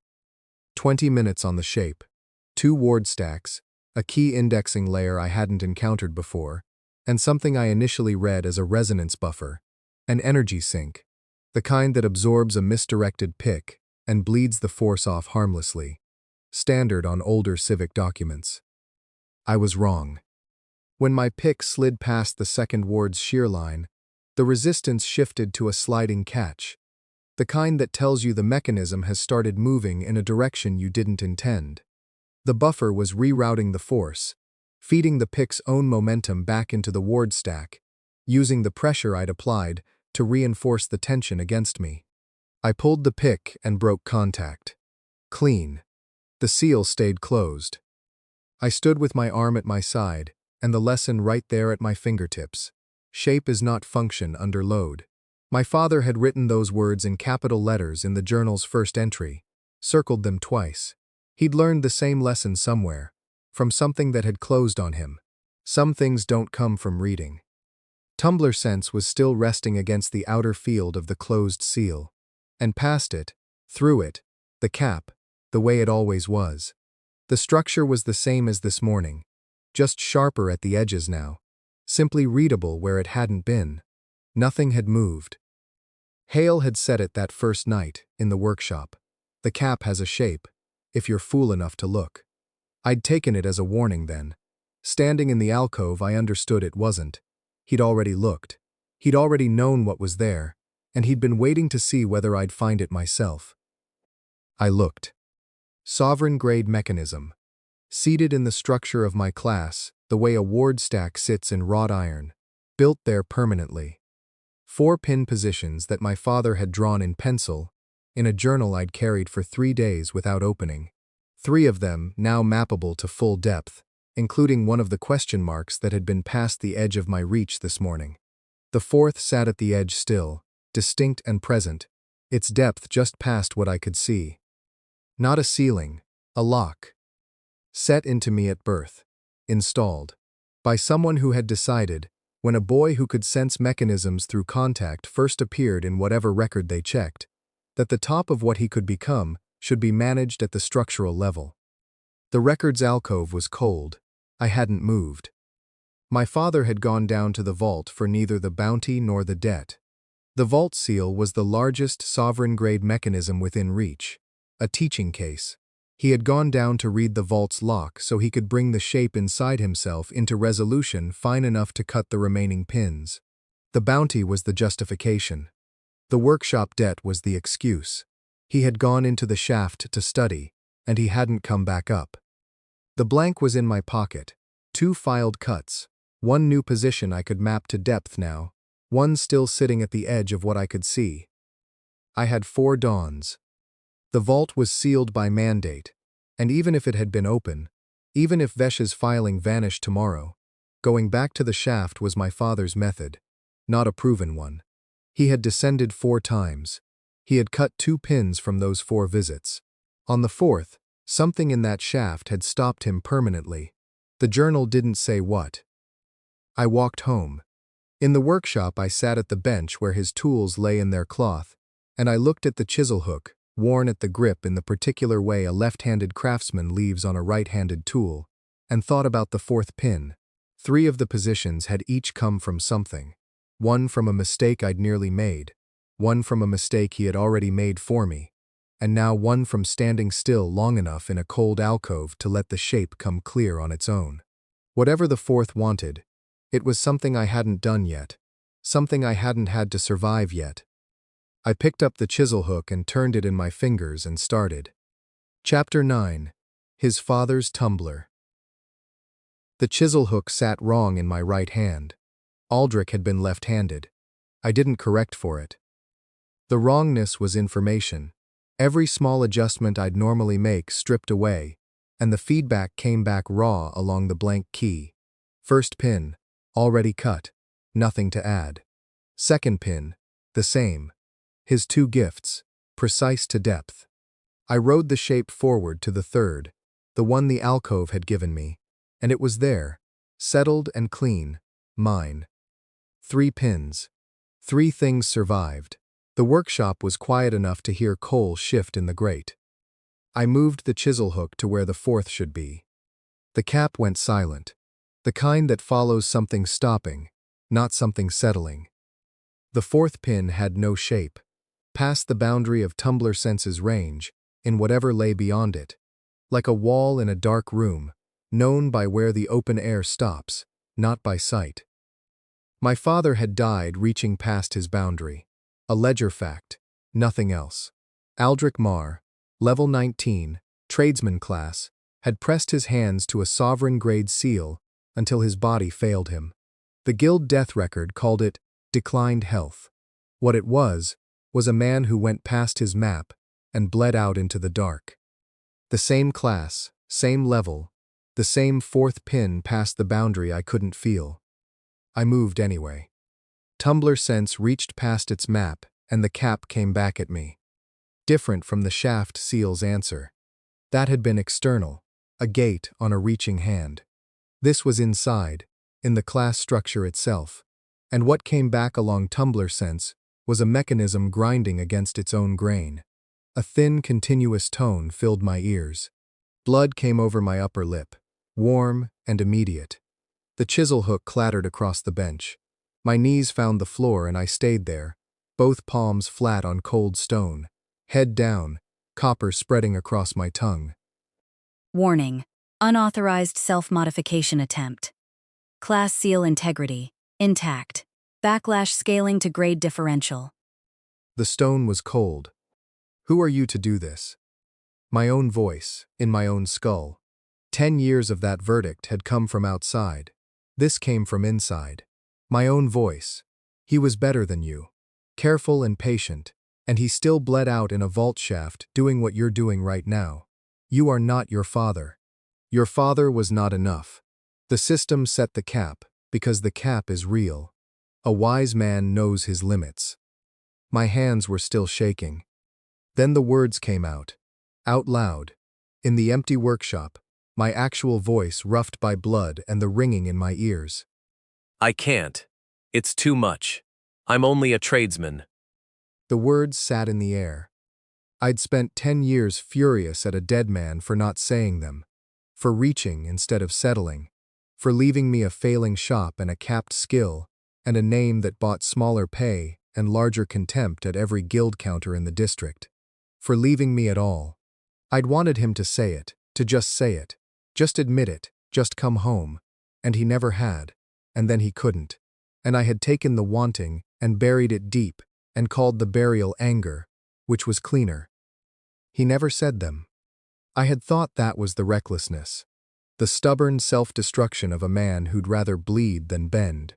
20 minutes on the shape. 2 ward stacks, a key indexing layer I hadn't encountered before, and something I initially read as a resonance buffer, an energy sink, the kind that absorbs a misdirected pick and bleeds the force off harmlessly, standard on older Civic documents. I was wrong. When my pick slid past the 2nd ward's shear line, the resistance shifted to a sliding catch, the kind that tells you the mechanism has started moving in a direction you didn't intend. The buffer was rerouting the force, feeding the pick's own momentum back into the ward stack, using the pressure I'd applied to reinforce the tension against me. I pulled the pick and broke contact. Clean. The seal stayed closed. I stood with my arm at my side, and the lesson right there at my fingertips. Shape is not function under load. My father had written those words in capital letters in the journal's first entry, circled them twice. He'd learned the same lesson somewhere, from something that had closed on him. Some things don't come from reading. Tumbler sense was still resting against the outer field of the closed seal. And past it, through it, the cap, the way it always was. The structure was the same as this morning, just sharper at the edges now, simply readable where it hadn't been. Nothing had moved. Hale had said it that first night, in the workshop. The cap has a shape, if you're fool enough to look. I'd taken it as a warning then. Standing in the alcove, I understood it wasn't. He'd already looked. He'd already known what was there, and he'd been waiting to see whether I'd find it myself. I looked. Sovereign-grade mechanism. Seated in the structure of my class, the way a ward stack sits in wrought iron. Built there permanently. 4 pin positions that my father had drawn in pencil, in a journal I'd carried for 3 days without opening. 3 of them now mappable to full depth, including one of the question marks that had been past the edge of my reach this morning. The 4th sat at the edge still, distinct and present, its depth just past what I could see. Not a ceiling, a lock. Set into me at birth. Installed. By someone who had decided, when a boy who could sense mechanisms through contact first appeared in whatever record they checked, that the top of what he could become should be managed at the structural level. The record's alcove was cold. I hadn't moved. My father had gone down to the vault for neither the bounty nor the debt. The vault seal was the largest sovereign-grade mechanism within reach. A teaching case. He had gone down to read the vault's lock so he could bring the shape inside himself into resolution fine enough to cut the remaining pins. The bounty was the justification. The workshop debt was the excuse. He had gone into the shaft to study, and he hadn't come back up. The blank was in my pocket. 2 filed cuts. 1 new position I could map to depth now. 1 still sitting at the edge of what I could see. I had 4 dawns. The vault was sealed by mandate, and even if it had been open, even if Vesh's filing vanished tomorrow, going back to the shaft was my father's method, not a proven one. He had descended 4 times. He had cut 2 pins from those 4 visits. On the 4th, something in that shaft had stopped him permanently. The journal didn't say what. I walked home. In the workshop I sat at the bench where his tools lay in their cloth, and I looked at the chisel hook, worn at the grip in the particular way a left-handed craftsman leaves on a right-handed tool, and thought about the 4th pin. 3 of the positions had each come from something. 1 from a mistake I'd nearly made, 1 from a mistake he had already made for me, and now 1 from standing still long enough in a cold alcove to let the shape come clear on its own. Whatever the 4th wanted, it was something I hadn't done yet, something I hadn't had to survive yet. I picked up the chisel hook and turned it in my fingers and started. Chapter 9. His Father's Tumbler. The chisel hook sat wrong in my right hand. Aldrich had been left-handed. I didn't correct for it. The wrongness was information. Every small adjustment I'd normally make stripped away, and the feedback came back raw along the blank key. 1st pin, already cut, nothing to add. 2nd pin, the same. His 2 gifts, precise to depth. I rode the shape forward to the 3rd, the one the alcove had given me, and it was there, settled and clean, mine. 3 pins. 3 things survived. The workshop was quiet enough to hear coal shift in the grate. I moved the chisel hook to where the 4th should be. The cap went silent, the kind that follows something stopping, not something settling. The 4th pin had no shape, past the boundary of Tumbler sense's range, in whatever lay beyond it, like a wall in a dark room, known by where the open air stops, not by sight. My father had died reaching past his boundary. A ledger fact, nothing else. Aldrich Marr, level 19, tradesman class, had pressed his hands to a sovereign-grade seal until his body failed him. The guild death record called it declined health. What it was a man who went past his map and bled out into the dark. The same class, same level, the same 4th pin past the boundary I couldn't feel. I moved anyway. Tumbler sense reached past its map, and the cap came back at me. Different from the shaft seal's answer. That had been external, a gate on a reaching hand. This was inside, in the class structure itself, and what came back along Tumbler sense was a mechanism grinding against its own grain. A thin, continuous tone filled my ears. Blood came over my upper lip, warm and immediate. The chisel hook clattered across the bench. My knees found the floor and I stayed there, both palms flat on cold stone, head down, copper spreading across my tongue. Warning. Unauthorized self-modification attempt. Class seal integrity. Intact. Backlash scaling to grade differential. The stone was cold. Who are you to do this? My own voice, in my own skull. 10 years of that verdict had come from outside. This came from inside. My own voice. He was better than you. Careful and patient, and he still bled out in a vault shaft doing what you're doing right now. You are not your father. Your father was not enough. The system set the cap, because the cap is real. A wise man knows his limits. My hands were still shaking. Then the words came out loud, in the empty workshop, my actual voice roughed by blood and the ringing in my ears. I can't. It's too much. I'm only a tradesman. The words sat in the air. I'd spent 10 years furious at a dead man for not saying them, for reaching instead of settling, for leaving me a failing shop and a capped skill, and a name that bought smaller pay and larger contempt at every guild counter in the district. For leaving me at all. I'd wanted him to say it, to just say it, just admit it, just come home, and he never had, and then he couldn't, and I had taken the wanting and buried it deep and called the burial anger, which was cleaner. He never said them. I had thought that was the recklessness, the stubborn self-destruction of a man who'd rather bleed than bend.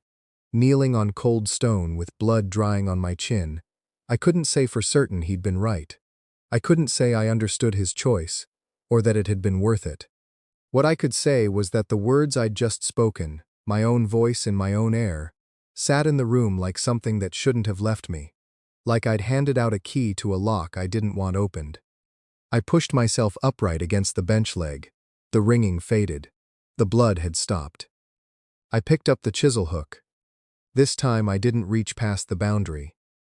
Kneeling on cold stone with blood drying on my chin, I couldn't say for certain he'd been right. I couldn't say I understood his choice, or that it had been worth it. What I could say was that the words I'd just spoken, my own voice in my own air, sat in the room like something that shouldn't have left me, like I'd handed out a key to a lock I didn't want opened. I pushed myself upright against the bench leg. The ringing faded. The blood had stopped. I picked up the chisel hook. This time I didn't reach past the boundary.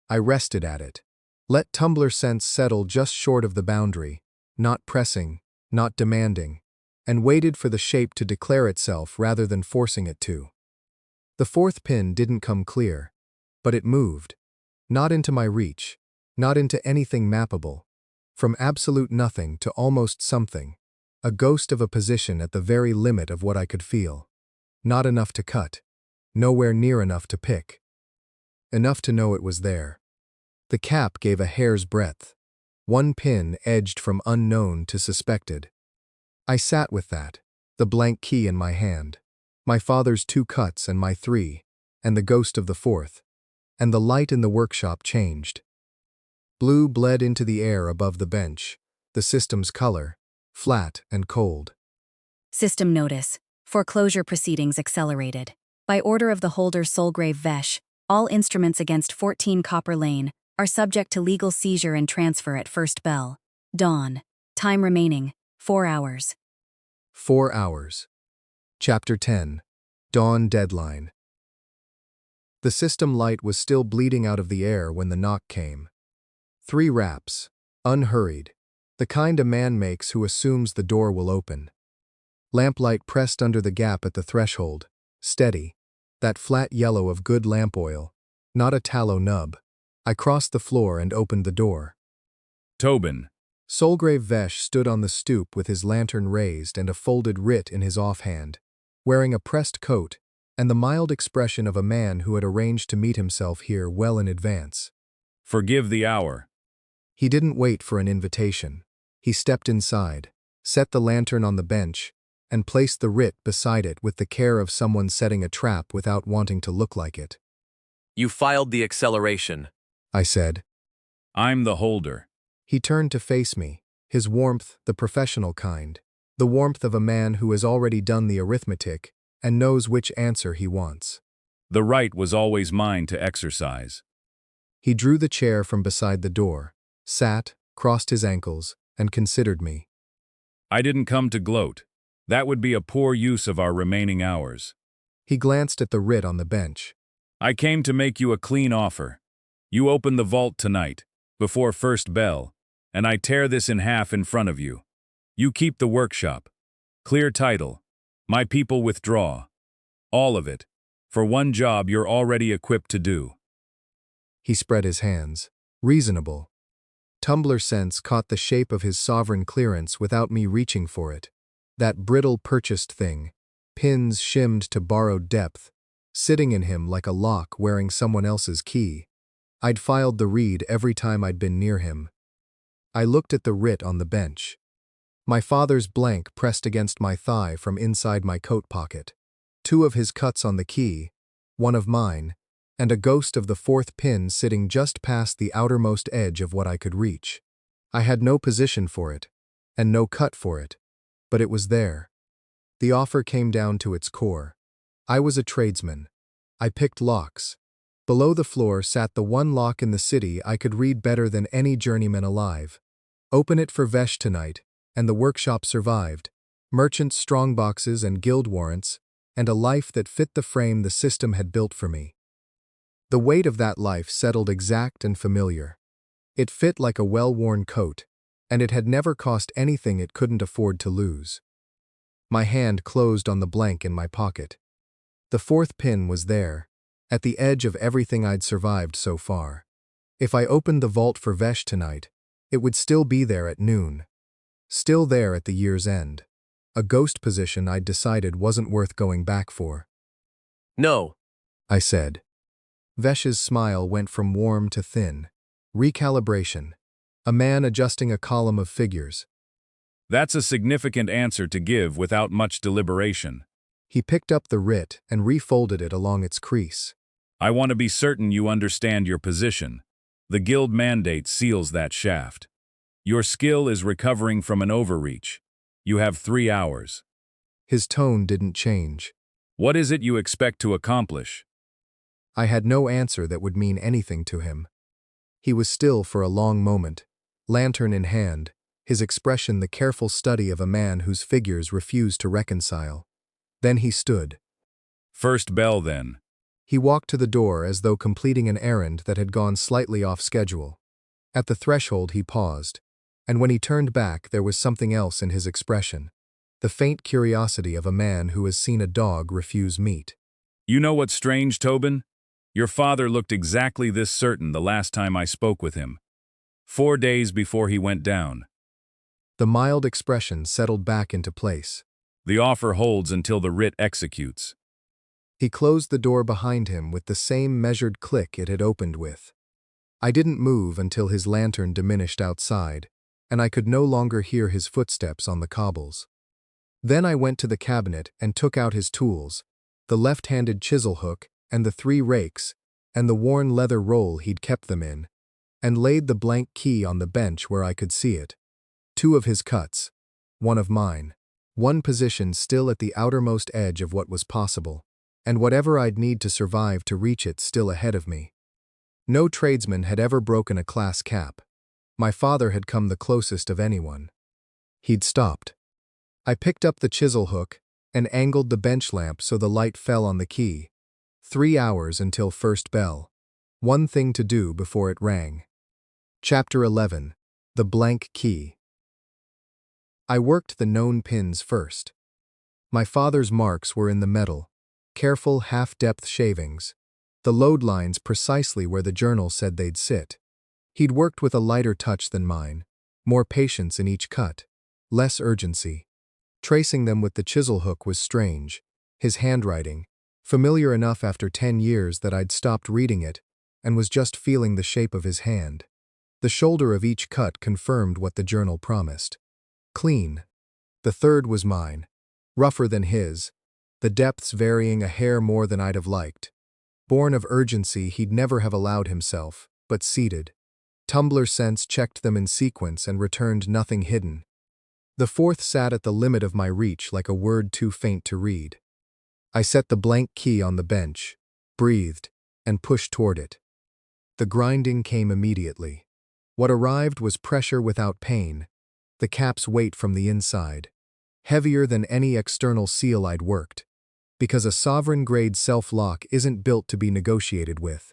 I rested at it. Let Tumbler sense settle just short of the boundary, not pressing, not demanding, and waited for the shape to declare itself rather than forcing it to. The fourth pin didn't come clear, but it moved. Not into my reach, not into anything mappable. From absolute nothing to almost something, a ghost of a position at the very limit of what I could feel. Not enough to cut, nowhere near enough to pick. Enough to know it was there. The cap gave a hair's breadth. One pin edged from unknown to suspected. I sat with that, the blank key in my hand, my father's 2 cuts and my 3, and the ghost of the 4th, and the light in the workshop changed. Blue bled into the air above the bench, the system's color, flat and cold. System notice. Foreclosure proceedings accelerated. By order of the holder Solgrave Vesh, all instruments against 14 Copper Lane are subject to legal seizure and transfer at first bell. Dawn. Time remaining, 4 hours. 4 hours. Chapter 10. Dawn Deadline. The system light was still bleeding out of the air when the knock came. 3 raps, unhurried, the kind a man makes who assumes the door will open. Lamplight pressed under the gap at the threshold, steady, that flat yellow of good lamp oil, not a tallow nub. I crossed the floor and opened the door. Tobin. Solgrave Vesh stood on the stoop with his lantern raised and a folded writ in his offhand, wearing a pressed coat and the mild expression of a man who had arranged to meet himself here well in advance. Forgive the hour. He didn't wait for an invitation. He stepped inside, set the lantern on the bench, and placed the writ beside it with the care of someone setting a trap without wanting to look like it. You filed the acceleration. I said. I'm the holder. He turned to face me, his warmth the professional kind, the warmth of a man who has already done the arithmetic and knows which answer he wants. The right was always mine to exercise. He drew the chair from beside the door, sat, crossed his ankles, and considered me. I didn't come to gloat. That would be a poor use of our remaining hours. He glanced at the writ on the bench. I came to make you a clean offer. You open the vault tonight, before first bell, and I tear this in half in front of you. You keep the workshop. Clear title. My people withdraw. All of it, for one job you're already equipped to do. He spread his hands. Reasonable. Tumbler sense caught the shape of his sovereign clearance without me reaching for it. That brittle purchased thing, pins shimmed to borrowed depth, sitting in him like a lock wearing someone else's key. I'd filed the reed every time I'd been near him. I looked at the writ on the bench. My father's blank pressed against my thigh from inside my coat pocket. 2 of his cuts on the key, 1 of mine, and a ghost of the 4th pin sitting just past the outermost edge of what I could reach. I had no position for it, and no cut for it, but it was there. The offer came down to its core. I was a tradesman. I picked locks. Below the floor sat the one lock in the city I could read better than any journeyman alive. Open it for Vesh tonight, and the workshop survived. Merchants' strongboxes and guild warrants, and a life that fit the frame the system had built for me. The weight of that life settled exact and familiar. It fit like a well-worn coat, and it had never cost anything it couldn't afford to lose. My hand closed on the blank in my pocket. The 4th pin was there, at the edge of everything I'd survived so far. If I opened the vault for Vesh tonight, it would still be there at noon. Still there at the year's end. A ghost position I'd decided wasn't worth going back for. No, I said. Vesh's smile went from warm to thin. Recalibration. A man adjusting a column of figures. That's a significant answer to give without much deliberation. He picked up the writ and refolded it along its crease. I want to be certain you understand your position. The guild mandate seals that shaft. Your skill is recovering from an overreach. You have 3 hours. His tone didn't change. What is it you expect to accomplish? I had no answer that would mean anything to him. He was still for a long moment, lantern in hand, his expression the careful study of a man whose figures refused to reconcile. Then he stood. First bell, then. He walked to the door as though completing an errand that had gone slightly off schedule. At the threshold he paused, and when he turned back there was something else in his expression, the faint curiosity of a man who has seen a dog refuse meat. You know what's strange, Tobin? Your father looked exactly this certain the last time I spoke with him. 4 days before he went down. The mild expression settled back into place. The offer holds until the writ executes. He closed the door behind him with the same measured click it had opened with. I didn't move until his lantern diminished outside, and I could no longer hear his footsteps on the cobbles. Then I went to the cabinet and took out his tools, the left-handed chisel hook and the 3 rakes, and the worn leather roll he'd kept them in, and laid the blank key on the bench where I could see it. 2 of his cuts, 1 of mine, 1 position still at the outermost edge of what was possible, and whatever I'd need to survive to reach it still ahead of me. No tradesman had ever broken a class cap. My father had come the closest of anyone. He'd stopped. I picked up the chisel hook and angled the bench lamp so the light fell on the key. 3 hours until first bell. 1 thing to do before it rang. Chapter 11. The Blank Key. I worked the known pins first. My father's marks were in the metal, careful half-depth shavings, the load lines precisely where the journal said they'd sit. He'd worked with a lighter touch than mine, more patience in each cut, less urgency. Tracing them with the chisel hook was strange, his handwriting, familiar enough after 10 years that I'd stopped reading it and was just feeling the shape of his hand. The shoulder of each cut confirmed what the journal promised. Clean. The 3rd was mine, rougher than his, the depths varying a hair more than I'd have liked. Born of urgency he'd never have allowed himself, but seated. Tumbler sense checked them in sequence and returned nothing hidden. The 4th sat at the limit of my reach like a word too faint to read. I set the blank key on the bench, breathed, and pushed toward it. The grinding came immediately. What arrived was pressure without pain, the cap's weight from the inside, heavier than any external seal I'd worked, because a sovereign-grade self-lock isn't built to be negotiated with.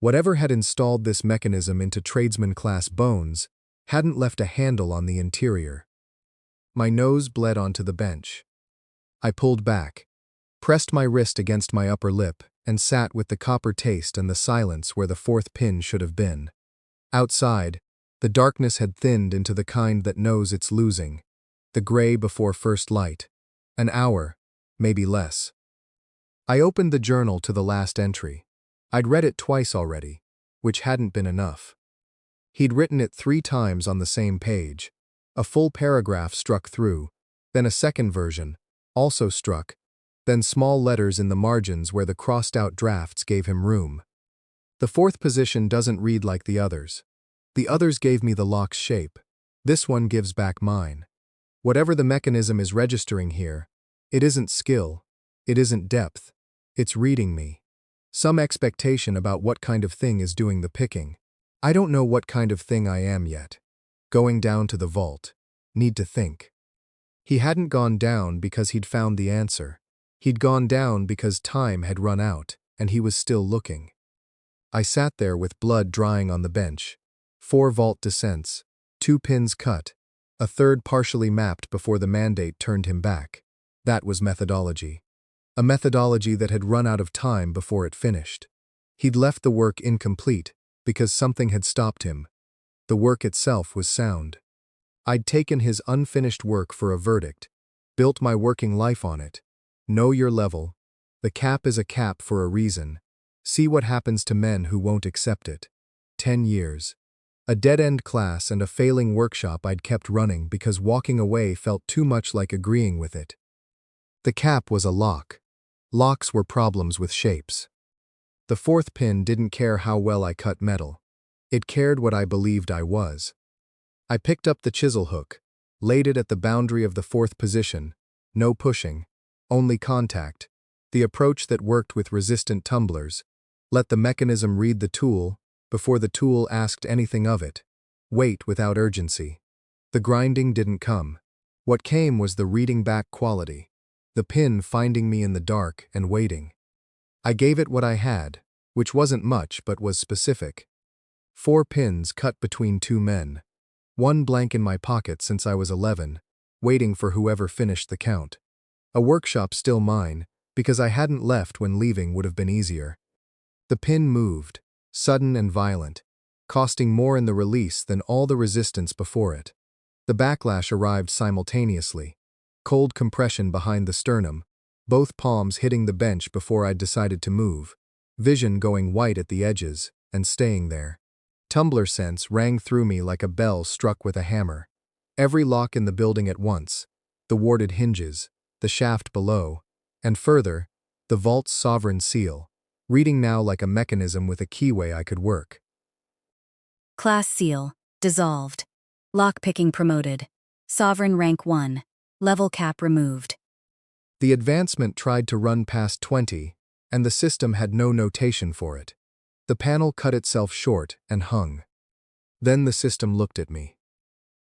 Whatever had installed this mechanism into tradesman-class bones hadn't left a handle on the interior. My nose bled onto the bench. I pulled back, pressed my wrist against my upper lip, and sat with the copper taste and the silence where the fourth pin should have been. Outside, the darkness had thinned into the kind that knows it's losing, the gray before first light. An hour, maybe less. I opened the journal to the last entry. I'd read it twice already, which hadn't been enough. He'd written it 3 times on the same page. A full paragraph struck through, then a second version, also struck, then small letters in the margins where the crossed-out drafts gave him room. The fourth position doesn't read like the others. The others gave me the lock's shape. This one gives back mine. Whatever the mechanism is registering here, it isn't skill, it isn't depth, it's reading me. Some expectation about what kind of thing is doing the picking. I don't know what kind of thing I am yet. Going down to the vault. Need to think. He hadn't gone down because he'd found the answer. He'd gone down because time had run out, and he was still looking. I sat there with blood drying on the bench. 4 vault descents, 2 pins cut, a third partially mapped before the mandate turned him back. That was methodology. A methodology that had run out of time before it finished. He'd left the work incomplete because something had stopped him. The work itself was sound. I'd taken his unfinished work for a verdict, built my working life on it. Know your level. The cap is a cap for a reason. See what happens to men who won't accept it. 10 years. A dead-end class and a failing workshop I'd kept running because walking away felt too much like agreeing with it. The cap was a lock. Locks were problems with shapes. The fourth pin didn't care how well I cut metal. It cared what I believed I was. I picked up the chisel hook, laid it at the boundary of the fourth position. No pushing, only contact. The approach that worked with resistant tumblers. Let the mechanism read the tool before the tool asked anything of it. Wait without urgency. The grinding didn't come. What came was the reading back quality. The pin finding me in the dark and waiting. I gave it what I had, which wasn't much but was specific. 4 pins cut between 2 men. 1 blank in my pocket since I was 11, waiting for whoever finished the count. A workshop still mine, because I hadn't left when leaving would have been easier. The pin moved, sudden and violent, costing more in the release than all the resistance before it. The backlash arrived simultaneously. Cold compression behind the sternum, both palms hitting the bench before I'd decided to move, vision going white at the edges, and staying there. Tumbler sense rang through me like a bell struck with a hammer. Every lock in the building at once, the warded hinges, the shaft below, and further, the vault's sovereign seal, reading now like a mechanism with a keyway I could work. Class seal, dissolved. Lockpicking promoted. Sovereign rank 1. Level cap removed. The advancement tried to run past 20, and the system had no notation for it. The panel cut itself short and hung. Then the system looked at me.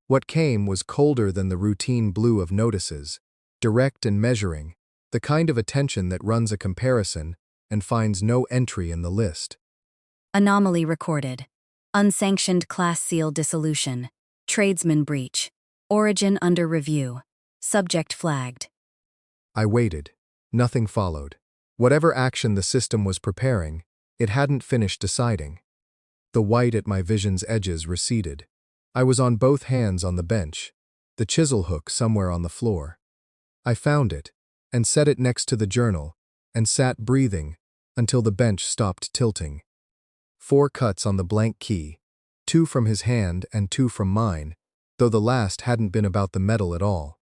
What came was colder than the routine blue of notices, direct and measuring, the kind of attention that runs a comparison and finds no entry in the list. Anomaly recorded. Unsanctioned class seal dissolution. Tradesman breach. Origin under review. Subject flagged. I waited. Nothing followed. Whatever action the system was preparing, it hadn't finished deciding. The white at my vision's edges receded. I was on both hands on the bench, the chisel hook somewhere on the floor. I found it, and set it next to the journal, and sat breathing until the bench stopped tilting. 4 cuts on the blank key, 2 from his hand and 2 from mine, though the last hadn't been about the metal at all.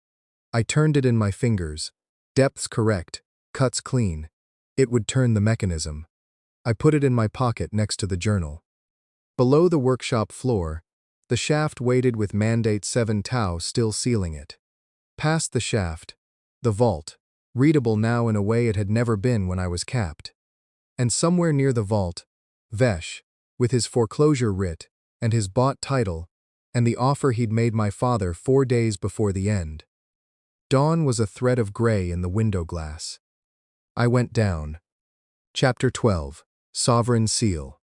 I turned it in my fingers, depths correct, cuts clean. It would turn the mechanism. I put it in my pocket next to the journal. Below the workshop floor, the shaft waited with Mandate 7 Tau still sealing it. Past the shaft, the vault, readable now in a way it had never been when I was capped. And somewhere near the vault, Vesh, with his foreclosure writ, and his bought title, and the offer he'd made my father 4 days before the end. Dawn was a thread of gray in the window glass. I went down. Chapter 12. Sovereign Seal.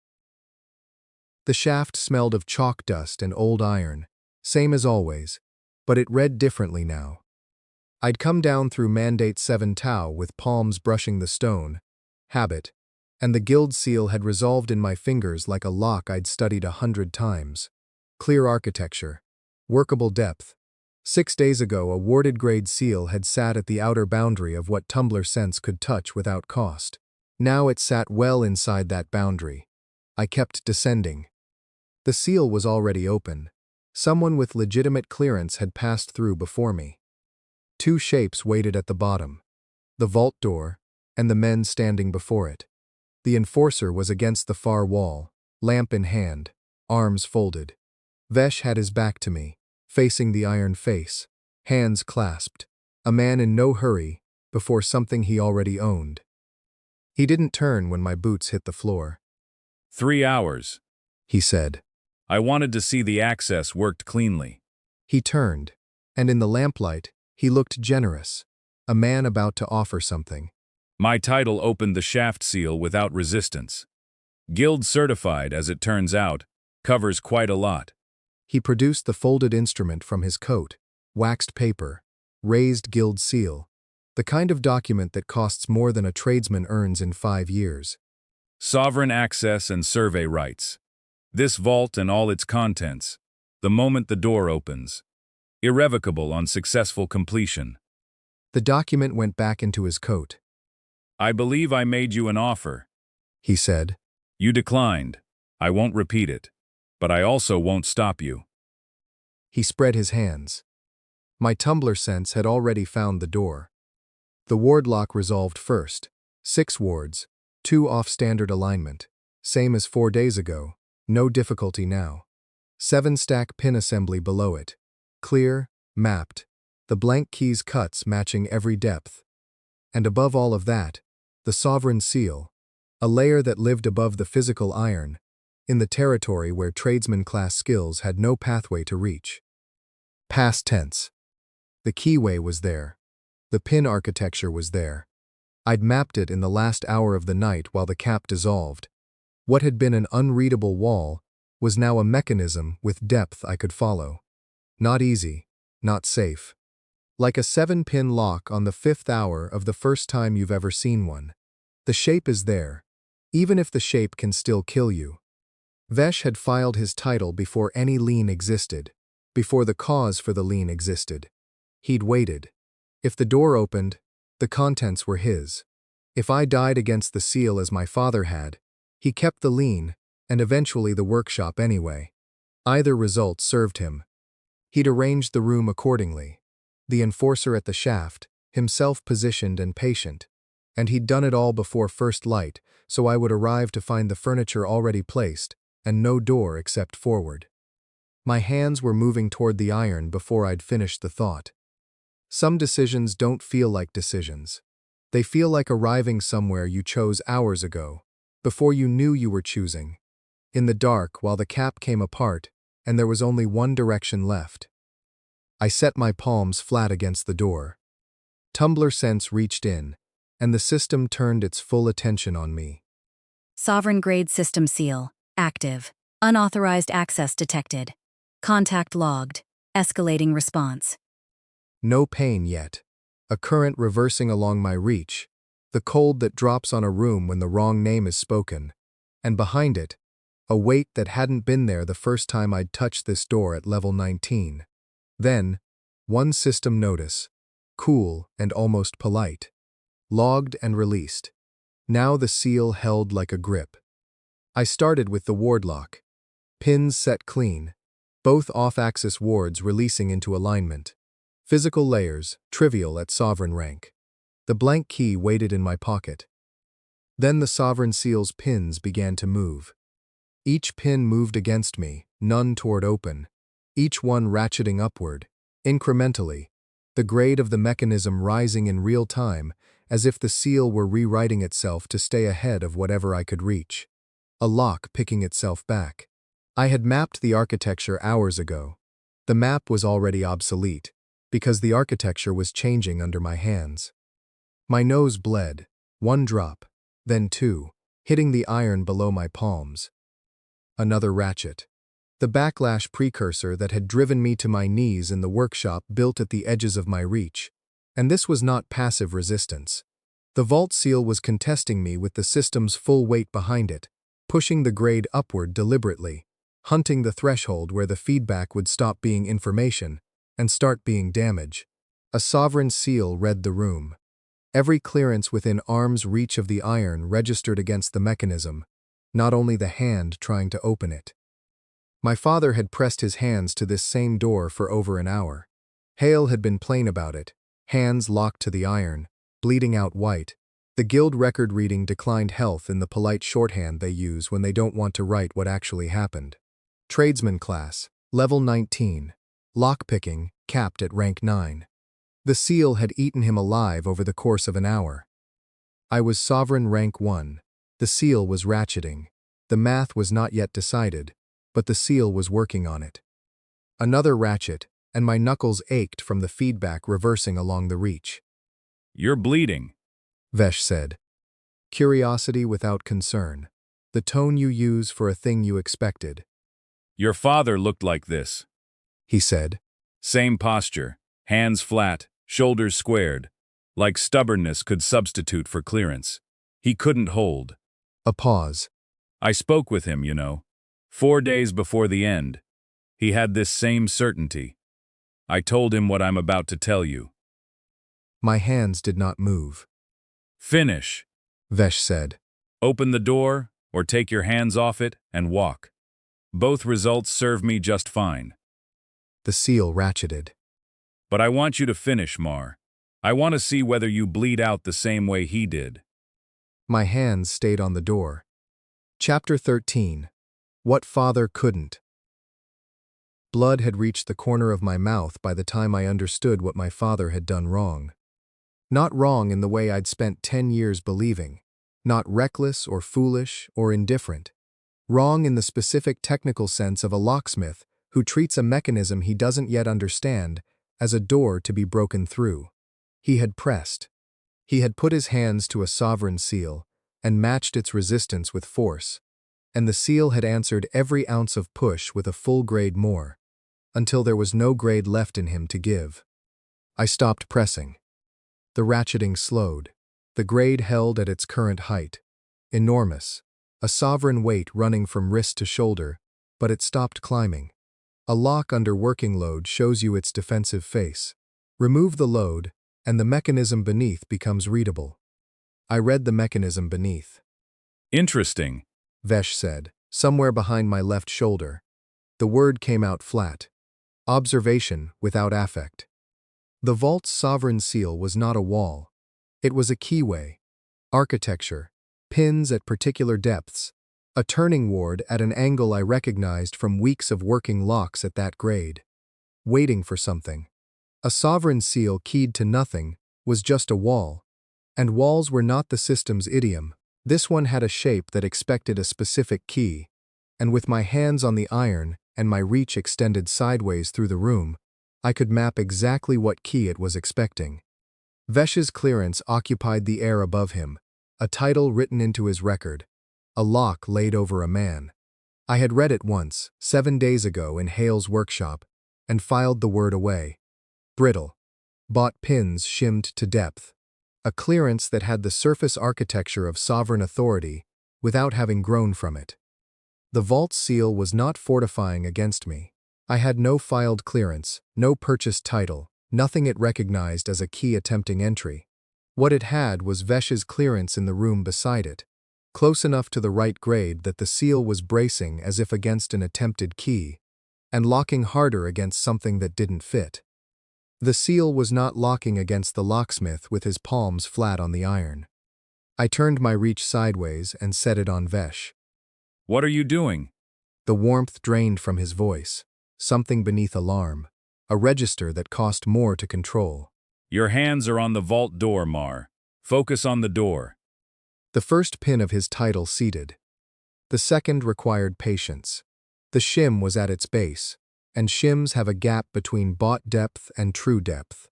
The shaft smelled of chalk dust and old iron, same as always, but it read differently now. I'd come down through Mandate 7 Tau with palms brushing the stone, habit, and the guild seal had resolved in my fingers like a lock I'd studied 100 times. Clear architecture. Workable depth. 6 days ago a warded grade seal had sat at the outer boundary of what Tumbler sense could touch without cost. Now it sat well inside that boundary. I kept descending. The seal was already open. Someone with legitimate clearance had passed through before me. 2 shapes waited at the bottom. The vault door, and the men standing before it. The enforcer was against the far wall, lamp in hand, arms folded. Vesh had his back to me, facing the iron face, hands clasped, a man in no hurry, before something he already owned. He didn't turn when my boots hit the floor. 3 hours, He said. I wanted to see the access worked cleanly. He turned, and in the lamplight, he looked generous, a man about to offer something. My title opened the shaft seal without resistance. Guild certified, as it turns out, covers quite a lot. He produced the folded instrument from his coat, waxed paper, raised guild seal, the kind of document that costs more than a tradesman earns in 5 years. Sovereign access and survey rights. This vault and all its contents, the moment the door opens. Irrevocable on successful completion. The document went back into his coat. I believe I made you an offer, He said. You declined. I won't repeat it, but I also won't stop you. He spread his hands. My Tumbler sense had already found the door. The ward lock resolved first. 6 wards, 2 off standard alignment, same as 4 days ago, no difficulty now. 7-stack pin assembly below it. Clear, mapped, the blank keys cuts matching every depth. And above all of that, the sovereign seal, a layer that lived above the physical iron, in the territory where tradesman-class skills had no pathway to reach. Past tense. The keyway was there. The pin architecture was there. I'd mapped it in the last hour of the night while the cap dissolved. What had been an unreadable wall was now a mechanism with depth I could follow. Not easy, not safe. Like a 7-pin lock on the 5th hour of the first time you've ever seen one. The shape is there, even if the shape can still kill you. Vesh had filed his title before any lien existed, before the cause for the lien existed. He'd waited. If the door opened, the contents were his. If I died against the seal as my father had, he kept the lien, and eventually the workshop anyway. Either result served him. He'd arranged the room accordingly. The enforcer at the shaft, himself positioned and patient, and he'd done it all before first light, so I would arrive to find the furniture already placed, and no door except forward. My hands were moving toward the iron before I'd finished the thought. Some decisions don't feel like decisions. They feel like arriving somewhere you chose hours ago, before you knew you were choosing. In the dark while the cap came apart, and there was only one direction left. I set my palms flat against the door. Tumbler sense reached in, and the system turned its full attention on me. Sovereign grade system seal. Active. Unauthorized access detected. Contact logged. Escalating response. No pain yet. A current reversing along my reach, the cold that drops on a room when the wrong name is spoken, and behind it, a weight that hadn't been there the first time I'd touched this door at level 19. Then, one system notice, cool and almost polite. Logged and released. Now the seal held like a grip. I started with the ward lock. Pins set clean, both off-axis wards releasing into alignment. Physical layers, trivial at sovereign rank. The blank key waited in my pocket. Then the sovereign seal's pins began to move. Each pin moved against me, none toward open. Each one ratcheting upward, incrementally, the grade of the mechanism rising in real time, as if the seal were rewriting itself to stay ahead of whatever I could reach. A lock picking itself back. I had mapped the architecture hours ago. The map was already obsolete, because the architecture was changing under my hands. My nose bled, one drop, then two, hitting the iron below my palms. Another ratchet. The backlash precursor that had driven me to my knees in the workshop built at the edges of my reach. And this was not passive resistance. The vault seal was contesting me with the system's full weight behind it, pushing the grade upward deliberately, hunting the threshold where the feedback would stop being information and start being damage. A sovereign seal read the room. Every clearance within arm's reach of the iron registered against the mechanism, not only the hand trying to open it. My father had pressed his hands to this same door for over an hour. Hale had been plain about it, hands locked to the iron, bleeding out white. The guild record reading declined health in the polite shorthand they use when they don't want to write what actually happened. Tradesman class, level 19. Lockpicking, capped at rank 9. The seal had eaten him alive over the course of an hour. I was sovereign rank 1. The seal was ratcheting. The math was not yet decided, but the seal was working on it. Another ratchet, and my knuckles ached from the feedback reversing along the reach. "You're bleeding," Vesh said. Curiosity without concern. The tone you use for a thing you expected. "Your father looked like this," He said. Same posture, hands flat, shoulders squared, like stubbornness could substitute for clearance. He couldn't hold. A pause. I spoke with him, 4 days before the end. He had this same certainty. I told him what I'm about to tell you. My hands did not move. "Finish," Vesh said. "Open the door, or take your hands off it and walk. Both results serve me just fine. The seal ratcheted. But I want you to finish, Marr. I want to see whether you bleed out the same way he did." My hands stayed on the door. Chapter 13. What Father Couldn't. Blood had reached the corner of my mouth by the time I understood what my father had done wrong. Not wrong in the way I'd spent 10 years believing. Not reckless or foolish or indifferent. Wrong in the specific technical sense of a locksmith who treats a mechanism he doesn't yet understand as a door to be broken through. He had pressed. He had put his hands to a sovereign seal and matched its resistance with force, and the seal had answered every ounce of push with a full grade more, until there was no grade left in him to give. I stopped pressing. The ratcheting slowed. The grade held at its current height. Enormous. A sovereign weight running from wrist to shoulder, but it stopped climbing. A lock under working load shows you its defensive face. Remove the load, and the mechanism beneath becomes readable. I read the mechanism beneath. "Interesting," Vesh said, somewhere behind my left shoulder. The word came out flat. Observation without affect. The vault's sovereign seal was not a wall. It was a keyway. Architecture. Pins at particular depths. A turning ward at an angle I recognized from weeks of working locks at that grade. Waiting for something. A sovereign seal keyed to nothing was just a wall. And walls were not the system's idiom. This one had a shape that expected a specific key. And with my hands on the iron and my reach extended sideways through the room, I could map exactly what key it was expecting. Vesh's clearance occupied the air above him, a title written into his record, a lock laid over a man. I had read it once, 7 days ago in Hale's workshop, and filed the word away. Brittle. Bought pins shimmed to depth. A clearance that had the surface architecture of sovereign authority without having grown from it. The vault seal was not fortifying against me. I had no filed clearance, no purchased title, nothing it recognized as a key attempting entry. What it had was Vesh's clearance in the room beside it, close enough to the right grade that the seal was bracing as if against an attempted key, and locking harder against something that didn't fit. The seal was not locking against the locksmith with his palms flat on the iron. I turned my reach sideways and set it on Vesh. "What are you doing?" The warmth drained from his voice. Something beneath alarm. A register that cost more to control. "Your hands are on the vault door, Marr. Focus on the door. The first pin of his title seated. The second required patience. The shim was at its base, and shims have a gap between bought depth and true depth.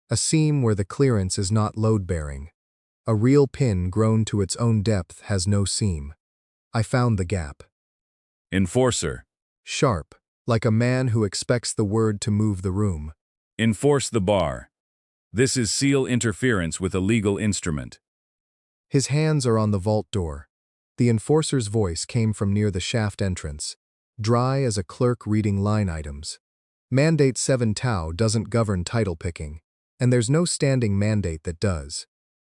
A seam where the clearance is not load-bearing. A real pin grown to its own depth has no seam. I found the gap. Enforcer. Sharp, like a man who expects the word to move the room. Enforce the bar. This is seal interference with a legal instrument. His hands are on the vault door. The enforcer's voice came from near the shaft entrance, dry as a clerk reading line items. Mandate 7 Tau doesn't govern title picking, and there's no standing mandate that does.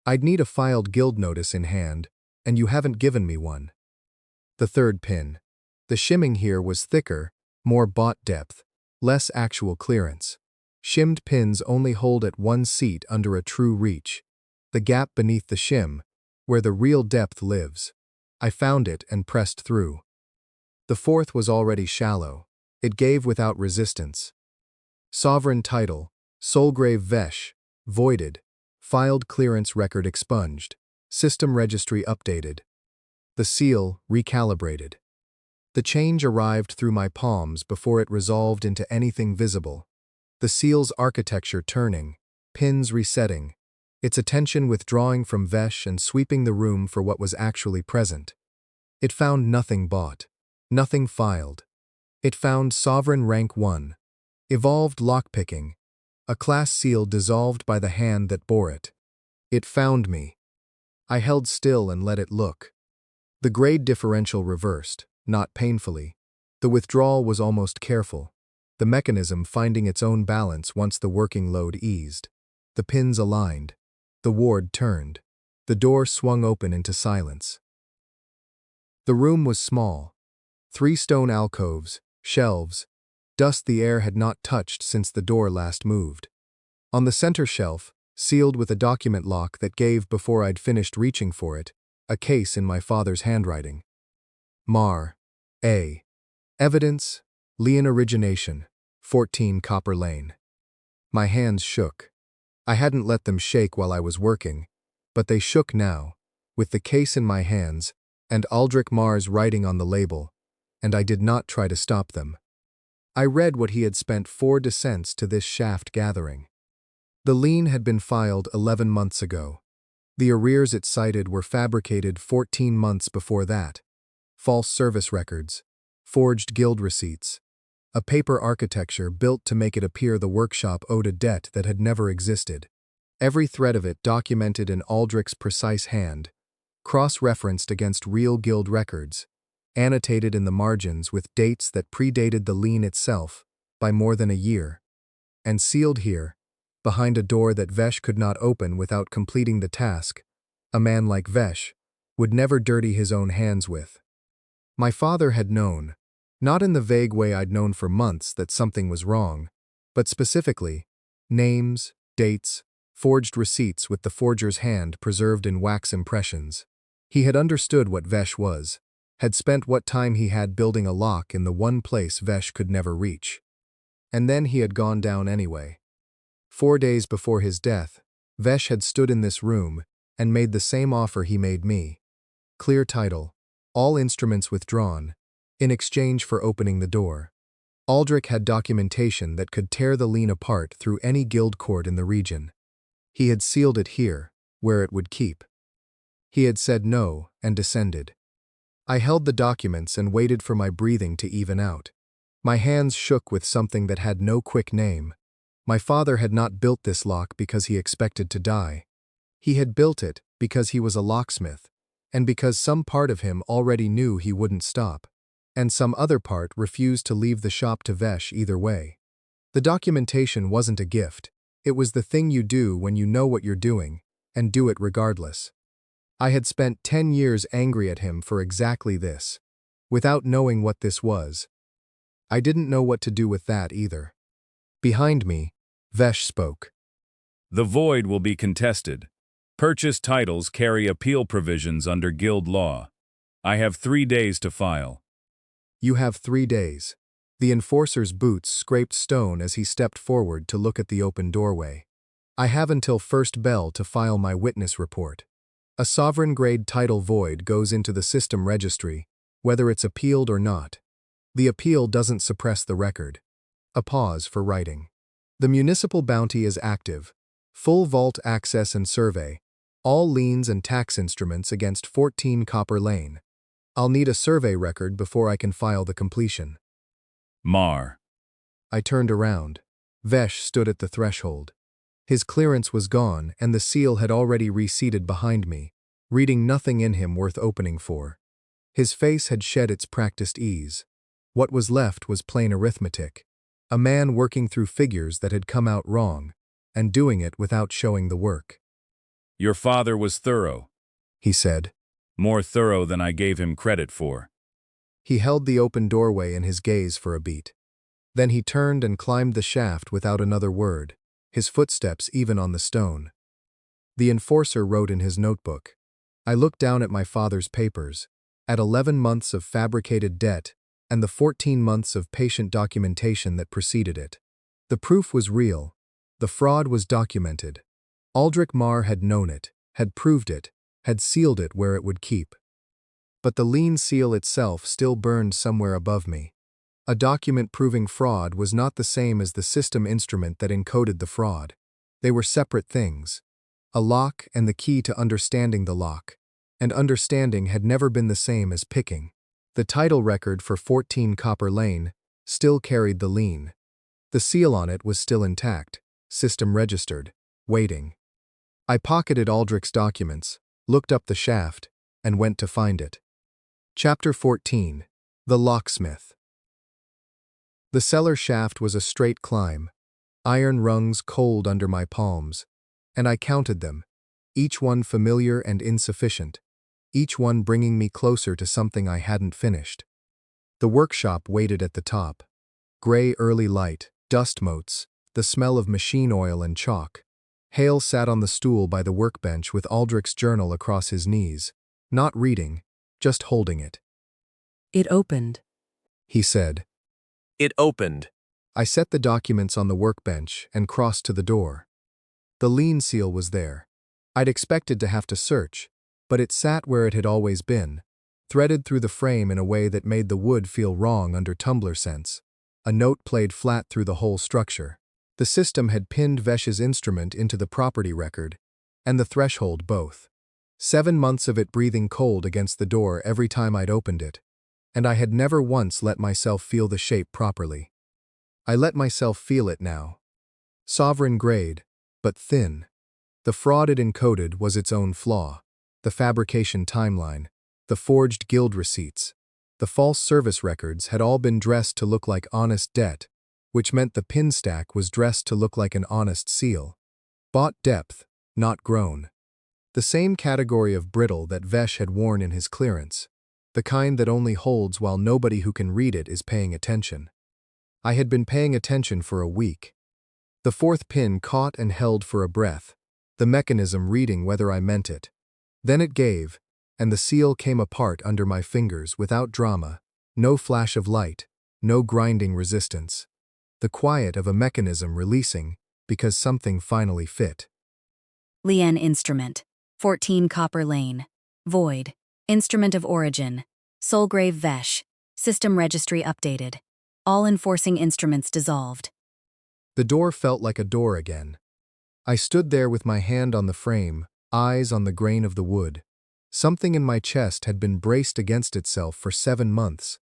I'd need a filed guild notice in hand, and you haven't given me one. The third pin. The shimming here was thicker, more bought depth, less actual clearance. Shimmed pins only hold at one seat under a true reach. The gap beneath the shim, where the real depth lives. I found it and pressed through. The fourth was already shallow. It gave without resistance. Sovereign title, Soulgrave Vesh, voided. Filed clearance record expunged. System registry updated. The seal recalibrated. The change arrived through my palms before it resolved into anything visible. The seal's architecture turning, pins resetting, its attention withdrawing from Vesh and sweeping the room for what was actually present. It found nothing bought, nothing filed. It found Sovereign Rank 1, Evolved Lockpicking, a class seal dissolved by the hand that bore it. It found me. I held still and let it look. The grade differential reversed, not painfully. The withdrawal was almost careful, the mechanism finding its own balance once the working load eased. The pins aligned. The ward turned. The door swung open into silence. The room was small. 3 stone alcoves, shelves, dust the air had not touched since the door last moved. On the center shelf, sealed with a document lock that gave before I'd finished reaching for it, a case in my father's handwriting. Marr, A. Evidence, Lien origination, 14 Copper Lane. My hands shook. I hadn't let them shake while I was working, but they shook now, with the case in my hands and Aldrich Marr's writing on the label, and I did not try to stop them. I read what he had spent 4 descents to this shaft gathering. The lien had been filed 11 months ago. The arrears it cited were fabricated 14 months before that. False service records, forged guild receipts, a paper architecture built to make it appear the workshop owed a debt that had never existed. Every thread of it documented in Aldrich's precise hand, cross-referenced against real guild records, annotated in the margins with dates that predated the lien itself by more than a year, and sealed here, behind a door that Vesh could not open without completing the task a man like Vesh would never dirty his own hands with. My father had known, not in the vague way I'd known for months that something was wrong, but specifically, names, dates, forged receipts with the forger's hand preserved in wax impressions. He had understood what Vesh was, had spent what time he had building a lock in the one place Vesh could never reach. And then he had gone down anyway. 4 days before his death, Vesh had stood in this room and made the same offer he made me. Clear title, all instruments withdrawn, in exchange for opening the door. Aldrich had documentation that could tear the lien apart through any guild court in the region. He had sealed it here, where it would keep. He had said no and descended. I held the documents and waited for my breathing to even out. My hands shook with something that had no quick name. My father had not built this lock because he expected to die. He had built it because he was a locksmith, and because some part of him already knew he wouldn't stop, and some other part refused to leave the shop to Vesh either way. The documentation wasn't a gift. It was the thing you do when you know what you're doing, and do it regardless. I had spent 10 years angry at him for exactly this, without knowing what this was. I didn't know what to do with that either. Behind me, Vesh spoke. The void will be contested. Purchase titles carry appeal provisions under guild law. I have 3 days to file. You have 3 days. The enforcer's boots scraped stone as he stepped forward to look at the open doorway. I have until first bell to file my witness report. A sovereign-grade title void goes into the system registry, whether it's appealed or not. The appeal doesn't suppress the record. A pause for writing. The municipal bounty is active. Full vault access and survey. All liens and tax instruments against 14 Copper Lane. I'll need a survey record before I can file the completion. Marr. I turned around. Vesh stood at the threshold. His clearance was gone, and the seal had already reseated behind me, reading nothing in him worth opening for. His face had shed its practiced ease. What was left was plain arithmetic. A man working through figures that had come out wrong, and doing it without showing the work. Your father was thorough, He said. more thorough than I gave him credit for. He held the open doorway in his gaze for a beat. Then he turned and climbed the shaft without another word, his footsteps even on the stone. The enforcer wrote in his notebook. I looked down at my father's papers, at 11 months of fabricated debt and the 14 months of patient documentation that preceded it. The proof was real. The fraud was documented. Aldrich Marr had known it, had proved it, had sealed it where it would keep. But the lien seal itself still burned somewhere above me. A document proving fraud was not the same as the system instrument that encoded the fraud. They were separate things. A lock and the key to understanding the lock. And understanding had never been the same as picking. The title record for 14 Copper Lane still carried the lien. The seal on it was still intact, system registered, waiting. I pocketed Aldrich's documents, looked up the shaft, and went to find it. Chapter 14. The Locksmith. The cellar shaft was a straight climb, iron rungs cold under my palms, and I counted them, each one familiar and insufficient, each one bringing me closer to something I hadn't finished. The workshop waited at the top. Gray early light, dust motes, the smell of machine oil and chalk. Hale sat on the stool by the workbench with Aldrich's journal across his knees, not reading, just holding it. It opened. He said. It opened. I set the documents on the workbench and crossed to the door. The lien seal was there. I'd expected to have to search, but it sat where it had always been, threaded through the frame in a way that made the wood feel wrong under Tumbler sense. A note played flat through the whole structure. The system had pinned Vesh's instrument into the property record, and the threshold both. 7 months of it breathing cold against the door every time I'd opened it, and I had never once let myself feel the shape properly. I let myself feel it now. Sovereign grade, but thin. The fraud it encoded was its own flaw. The fabrication timeline, the forged guild receipts, the false service records had all been dressed to look like honest debt, which meant the pin stack was dressed to look like an honest seal. Bought depth, not grown. The same category of brittle that Vesh had worn in his clearance, the kind that only holds while nobody who can read it is paying attention. I had been paying attention for a week. The fourth pin caught and held for a breath, the mechanism reading whether I meant it. Then it gave, and the seal came apart under my fingers without drama, no flash of light, no grinding resistance. The quiet of a mechanism releasing because something finally fit. Lien instrument. 14 Copper Lane. Void. Instrument of origin. Soulgrave Vesh. System registry updated. All enforcing instruments dissolved. The door felt like a door again. I stood there with my hand on the frame, eyes on the grain of the wood. Something in my chest had been braced against itself for 7 months.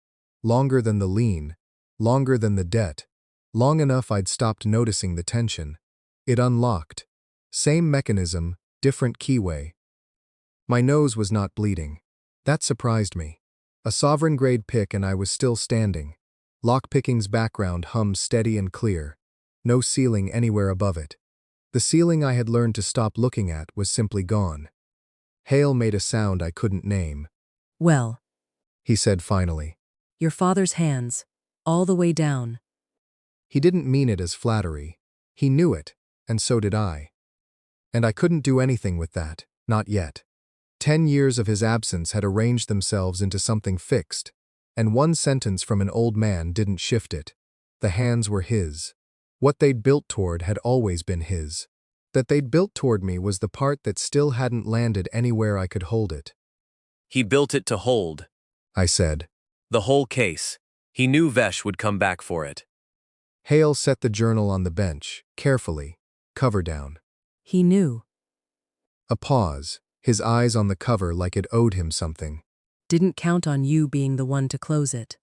Longer than the lien, longer than the debt. Long enough I'd stopped noticing the tension. It unlocked. Same mechanism, different keyway. My nose was not bleeding. That surprised me. A sovereign-grade pick and I was still standing. Lockpicking's background hummed steady and clear. No ceiling anywhere above it. The ceiling I had learned to stop looking at was simply gone. Hale made a sound I couldn't name. Well, He said finally. your father's hands, all the way down. He didn't mean it as flattery. He knew it, and so did I. And I couldn't do anything with that, not yet. 10 years of his absence had arranged themselves into something fixed, and one sentence from an old man didn't shift it. The hands were his. What they'd built toward had always been his. That they'd built toward me was the part that still hadn't landed anywhere I could hold it. He built it to hold. I said. The whole case. He knew Vesh would come back for it. Hale set the journal on the bench, carefully, cover down. He knew. A pause, his eyes on the cover like it owed him something. Didn't count on you being the one to close it.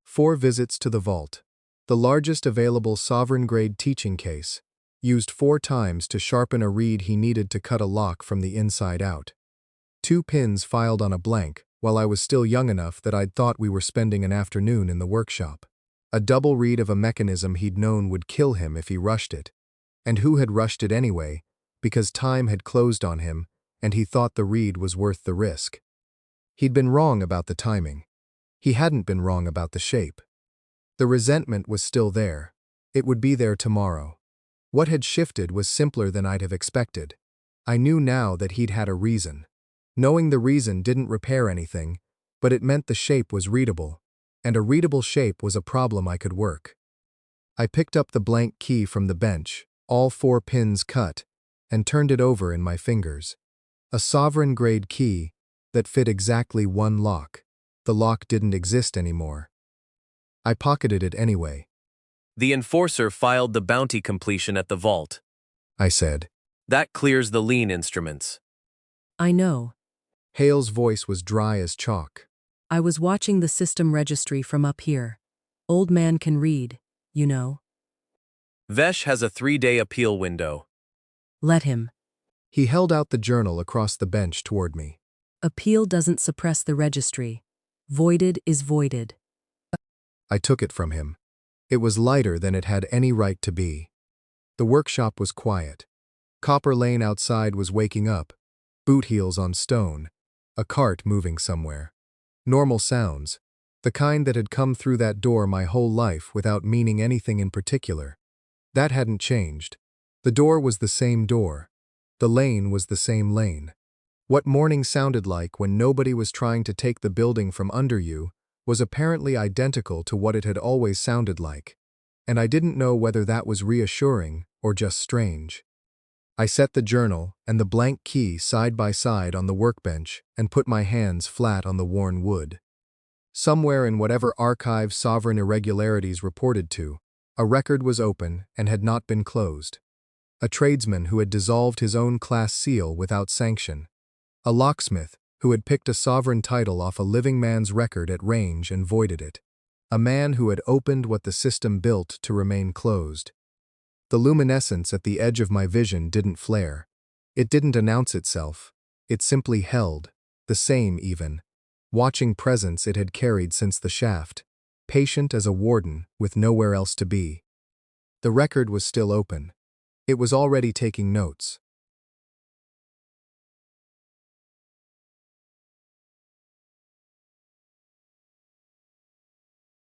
4 visits to the vault. The largest available sovereign-grade teaching case, used 4 times to sharpen a reed he needed to cut a lock from the inside out. 2 pins filed on a blank, while I was still young enough that I'd thought we were spending an afternoon in the workshop. A double read of a mechanism he'd known would kill him if he rushed it. And who had rushed it anyway, because time had closed on him, and he thought the read was worth the risk. He'd been wrong about the timing. He hadn't been wrong about the shape. The resentment was still there. It would be there tomorrow. What had shifted was simpler than I'd have expected. I knew now that he'd had a reason. Knowing the reason didn't repair anything, but it meant the shape was readable, and a readable shape was a problem I could work. I picked up the blank key from the bench, all 4 pins cut, and turned it over in my fingers. A sovereign-grade key that fit exactly 1 lock. The lock didn't exist anymore. I pocketed it anyway. The enforcer filed the bounty completion at the vault. I said. That clears the Lien instruments. I know. Hale's voice was dry as chalk. I was watching the system registry from up here. Old man can read, you know. Vesh has a 3-day appeal window. Let him. He held out the journal across the bench toward me. Appeal doesn't suppress the registry. Voided is voided. I took it from him. It was lighter than it had any right to be. The workshop was quiet. Copper Lane outside was waking up, boot heels on stone, a cart moving somewhere. Normal sounds, the kind that had come through that door my whole life without meaning anything in particular. That hadn't changed. The door was the same door. The lane was the same lane. What morning sounded like when nobody was trying to take the building from under you was apparently identical to what it had always sounded like, and I didn't know whether that was reassuring or just strange. I set the journal and the blank key side by side on the workbench and put my hands flat on the worn wood. Somewhere in whatever archive sovereign irregularities reported to, a record was open and had not been closed. A tradesman who had dissolved his own class seal without sanction. A locksmith who had picked a sovereign title off a living man's record at range and voided it. A man who had opened what the system built to remain closed. The luminescence at the edge of my vision didn't flare. It didn't announce itself. It simply held, the same even, watching presence it had carried since the shaft, patient as a warden with nowhere else to be. The record was still open. It was already taking notes.